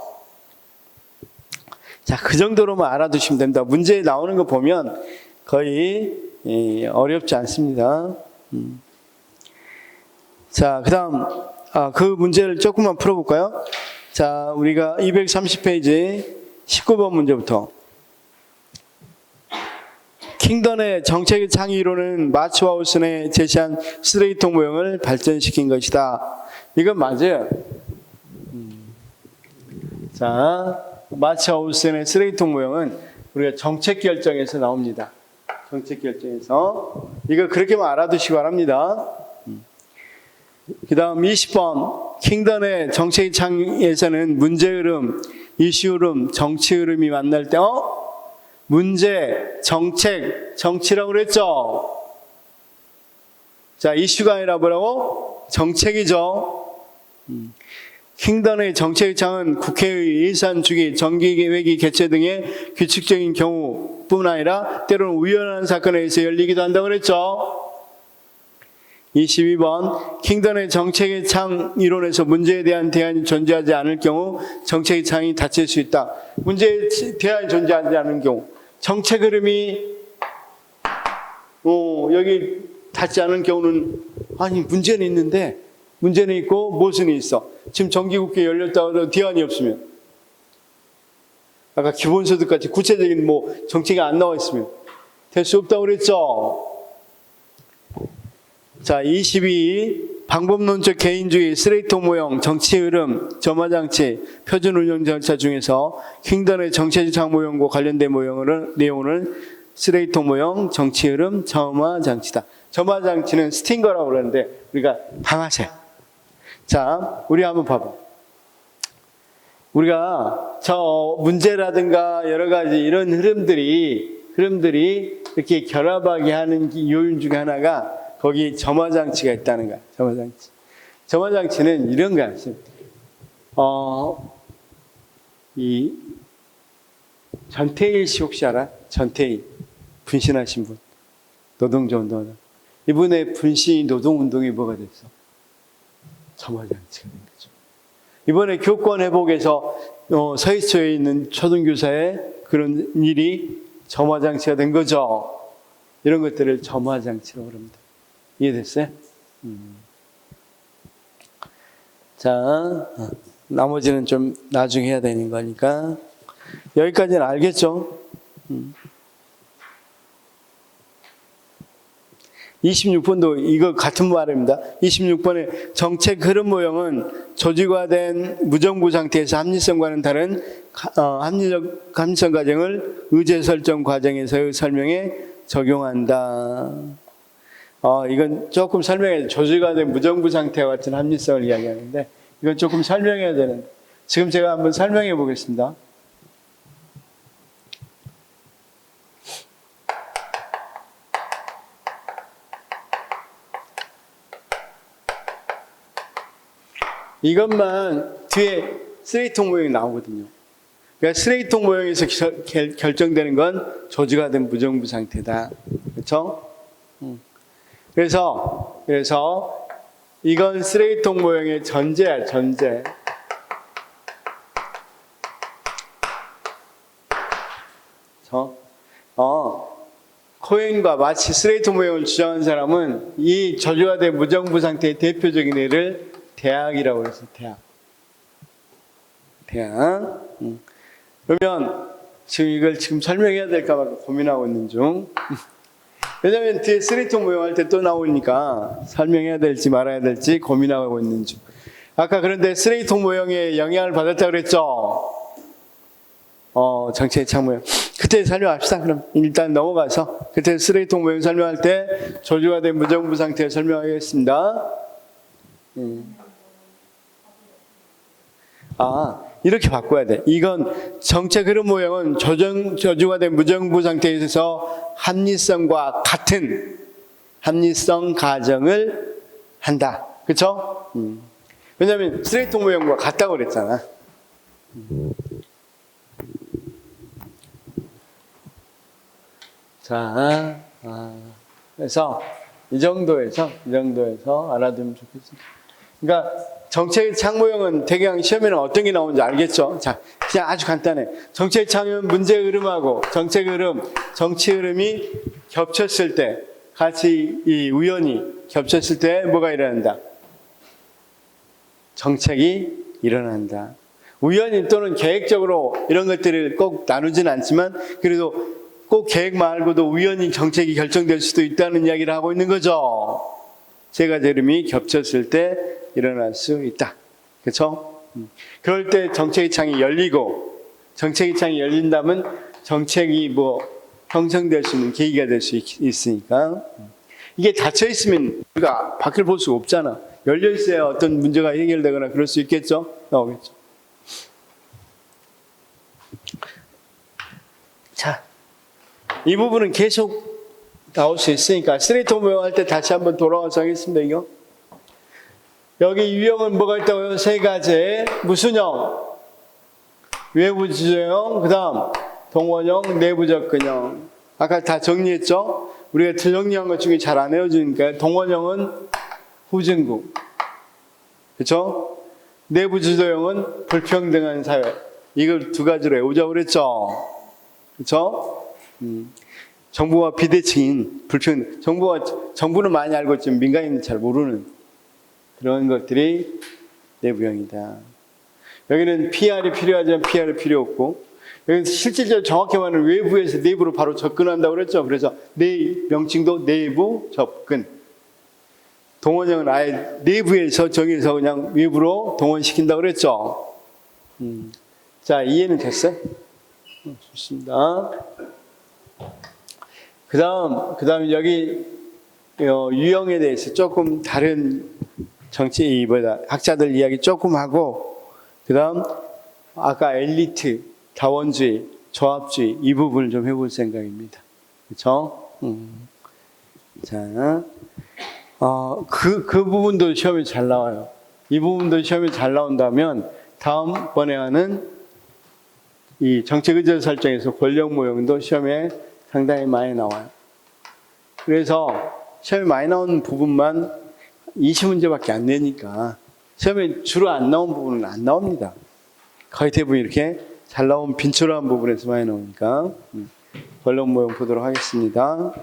자, 그 정도로만 알아두시면 됩니다. 문제에 나오는 거 보면 거의 어렵지 않습니다. 자, 그 다음, 그 문제를 조금만 풀어볼까요? 자, 우리가 230페이지 19번 문제부터. 킹던의 정책의 창의 이론은 마츠하우슨의 제시한 스레이통 모형을 발전시킨 것이다. 이건 맞아요. 자, 마츠하우슨의 스레이통 모형은 우리가 정책 결정에서 나옵니다. 정책 결정에서. 이거 그렇게만 알아두시기 바랍니다. 그 다음 20번. 킹던의 정책의 창에서는 문제 흐름, 이슈 흐름, 정치 흐름이 만날 때, 문제, 정치라고 그랬죠? 자, 이슈가 아니라 뭐라고? 정책이죠. 킹던의 정책의 창은 국회의 예산 주기, 정기계획이 개최 등의 규칙적인 경우뿐 아니라 때로는 우연한 사건에 의해서 열리기도 한다고 그랬죠? 22번. 킹던의 정책의 창 이론에서 문제에 대한 대안이 존재하지 않을 경우 정책의 창이 닫힐 수 있다. 문제에 대안이 존재하지 않는 경우. 정책 흐름이 여기 닿지 않은 경우는 아니 문제는 있는데 문제는 있고 무엇은 있어. 지금 정기국회 열렸다고 해도 대안이 없으면 아까 기본소득같이 구체적인 정책이 안 나와 있으면 될 수 없다고 그랬죠. 자, 22. 방법론적 개인주의, 스레이통 모형, 정치 흐름, 점화장치, 표준 운영 절차 중에서 킹던의 정체적 창 모형과 관련된 내용은 스레이통 모형, 정치 흐름, 점화장치다. 점화장치는 스팅거라고 그러는데 우리가 방아쇠. 자, 우리 한번 봐봐. 우리가 저 문제라든가 여러 가지 이런 흐름들이 이렇게 결합하게 하는 요인 중에 하나가 거기 점화장치가 있다는 거야. 점화장치. 점화장치는 이런 거야. 이 전태일 씨 혹시 알아? 전태일. 분신하신 분. 노동자 운동하다. 이분의 분신 노동운동이 뭐가 됐어? 점화장치가 된 거죠. 이번에 교권 회복에서 서희초에 있는 초등교사의 그런 일이 점화장치가 된 거죠. 이런 것들을 점화장치라고 합니다. 이해됐어요? 자, 나머지는 좀 나중에 해야 되는 거니까 여기까지는 알겠죠? 26번도 이거 같은 말입니다. 26번에 정책 흐름 모형은 조직화된 무정부 상태에서 합리성과는 다른 합리성 과정을 의제 설정 과정에서의 설명에 적용한다. 이건 조금 설명해야 돼. 조직화된 무정부 상태와 같은 합리성을 이야기하는데 이건 조금 설명해야 되는데 지금 제가 한번 설명해 보겠습니다. 이것만 뒤에 쓰레기통 모양이 나오거든요. 그러니까 쓰레기통 모양에서 결정되는 건 조직화된 무정부 상태다. 그렇죠? 그래서 이건 쓰레기통 모양의 전제야, 전제. 코엔과 마치 쓰레기통 모양을 주장한 사람은 이 조직화된 무정부 상태의 대표적인 예를 대학이라고 해서 대학. 그러면 지금 이걸 설명해야 될까 봐 고민하고 있는 중. 왜냐면 뒤에 쓰레기통 모형 할 때 또 나오니까 설명해야 될지 말아야 될지 고민하고 있는 중. 아까 그런데 쓰레기통 모형에 영향을 받았다고 그랬죠? 정책의 창 모형. 그때 설명합시다. 그럼 일단 넘어가서 그때 쓰레기통 모형 설명할 때 조직화된 무정부 상태 설명하겠습니다. 이렇게 바꿔야 돼. 이건 정책 흐름 모형은 조직화된 무정부 상태에서 합리성과 같은 합리성 가정을 한다. 그렇죠? 왜냐하면 쓰레기통 모형과 같다고 그랬잖아. 자, 그래서 이 정도에서 알아두면 좋겠습니다. 그러니까 정책의 창 모형은 대강 시험에는 어떤 게 나오는지 알겠죠? 자, 그냥 아주 간단해. 정책의 창은 문제 흐름하고 정치 흐름이 겹쳤을 때, 같이 이 우연히 겹쳤을 때 뭐가 일어난다? 정책이 일어난다. 우연히 또는 계획적으로 이런 것들을 꼭 나누진 않지만 그래도 꼭 계획 말고도 우연히 정책이 결정될 수도 있다는 이야기를 하고 있는 거죠. 세 가지 흐름이 겹쳤을 때 일어날 수 있다. 그렇죠? 그럴 때 정책의 창이 열리고 정책의 창이 열린다면 정책이 형성될 수 있는 계기가 될 수 있으니까 이게 닫혀 있으면 우리가 밖을 볼 수가 없잖아. 열려 있어야 어떤 문제가 해결되거나 그럴 수 있겠죠? 나오겠죠. 자, 이 부분은 계속 나올 수 있으니까 쓰레기통 모형 할 때 다시 한번 돌아와서 하겠습니다. 이거 여기 유형은 뭐가 있다고요? 세 가지. 무슨 형? 외부 지조형, 그 다음 동원형, 내부 접근형. 아까 다 정리했죠? 우리가 정리한 것 중에 잘 안 외워주니까 동원형은 후진국, 그렇죠? 내부 지도형은 불평등한 사회. 이걸 두 가지로 외우자고 그랬죠? 그렇죠? 정부와 비대칭인 불평등. 정부는 많이 알고 있지만 민간인은 잘 모르는 그런 것들이 내부형이다. 여기는 PR이 필요하지만 PR이 필요 없고, 여기는 실질적으로 정확히 말하면 외부에서 내부로 바로 접근한다고 그랬죠. 그래서 명칭도 내부 접근. 동원형은 아예 내부에서 정해서 그냥 외부로 동원시킨다고 그랬죠. 자, 이해는 됐어요? 좋습니다. 그 다음 여기 유형에 대해서 조금 다른 학자들 이야기 조금 하고, 그 다음 아까 엘리트, 자원주의, 조합주의 이 부분을 좀 해볼 생각입니다. 그렇죠? 자, 그 부분도 시험에 잘 나와요. 이 부분도 시험에 잘 나온다면 다음번에 하는 이 정책 의제 설정에서 권력 모형도 시험에 상당히 많이 나와요. 그래서 시험에 많이 나오는 부분만 20문제밖에 안 내니까 시험에 주로 안 나온 부분은 안 나옵니다. 거의 대부분 이렇게 잘 나온 빈출한 부분에서 많이 나오니까 권력 모형 보도록 하겠습니다.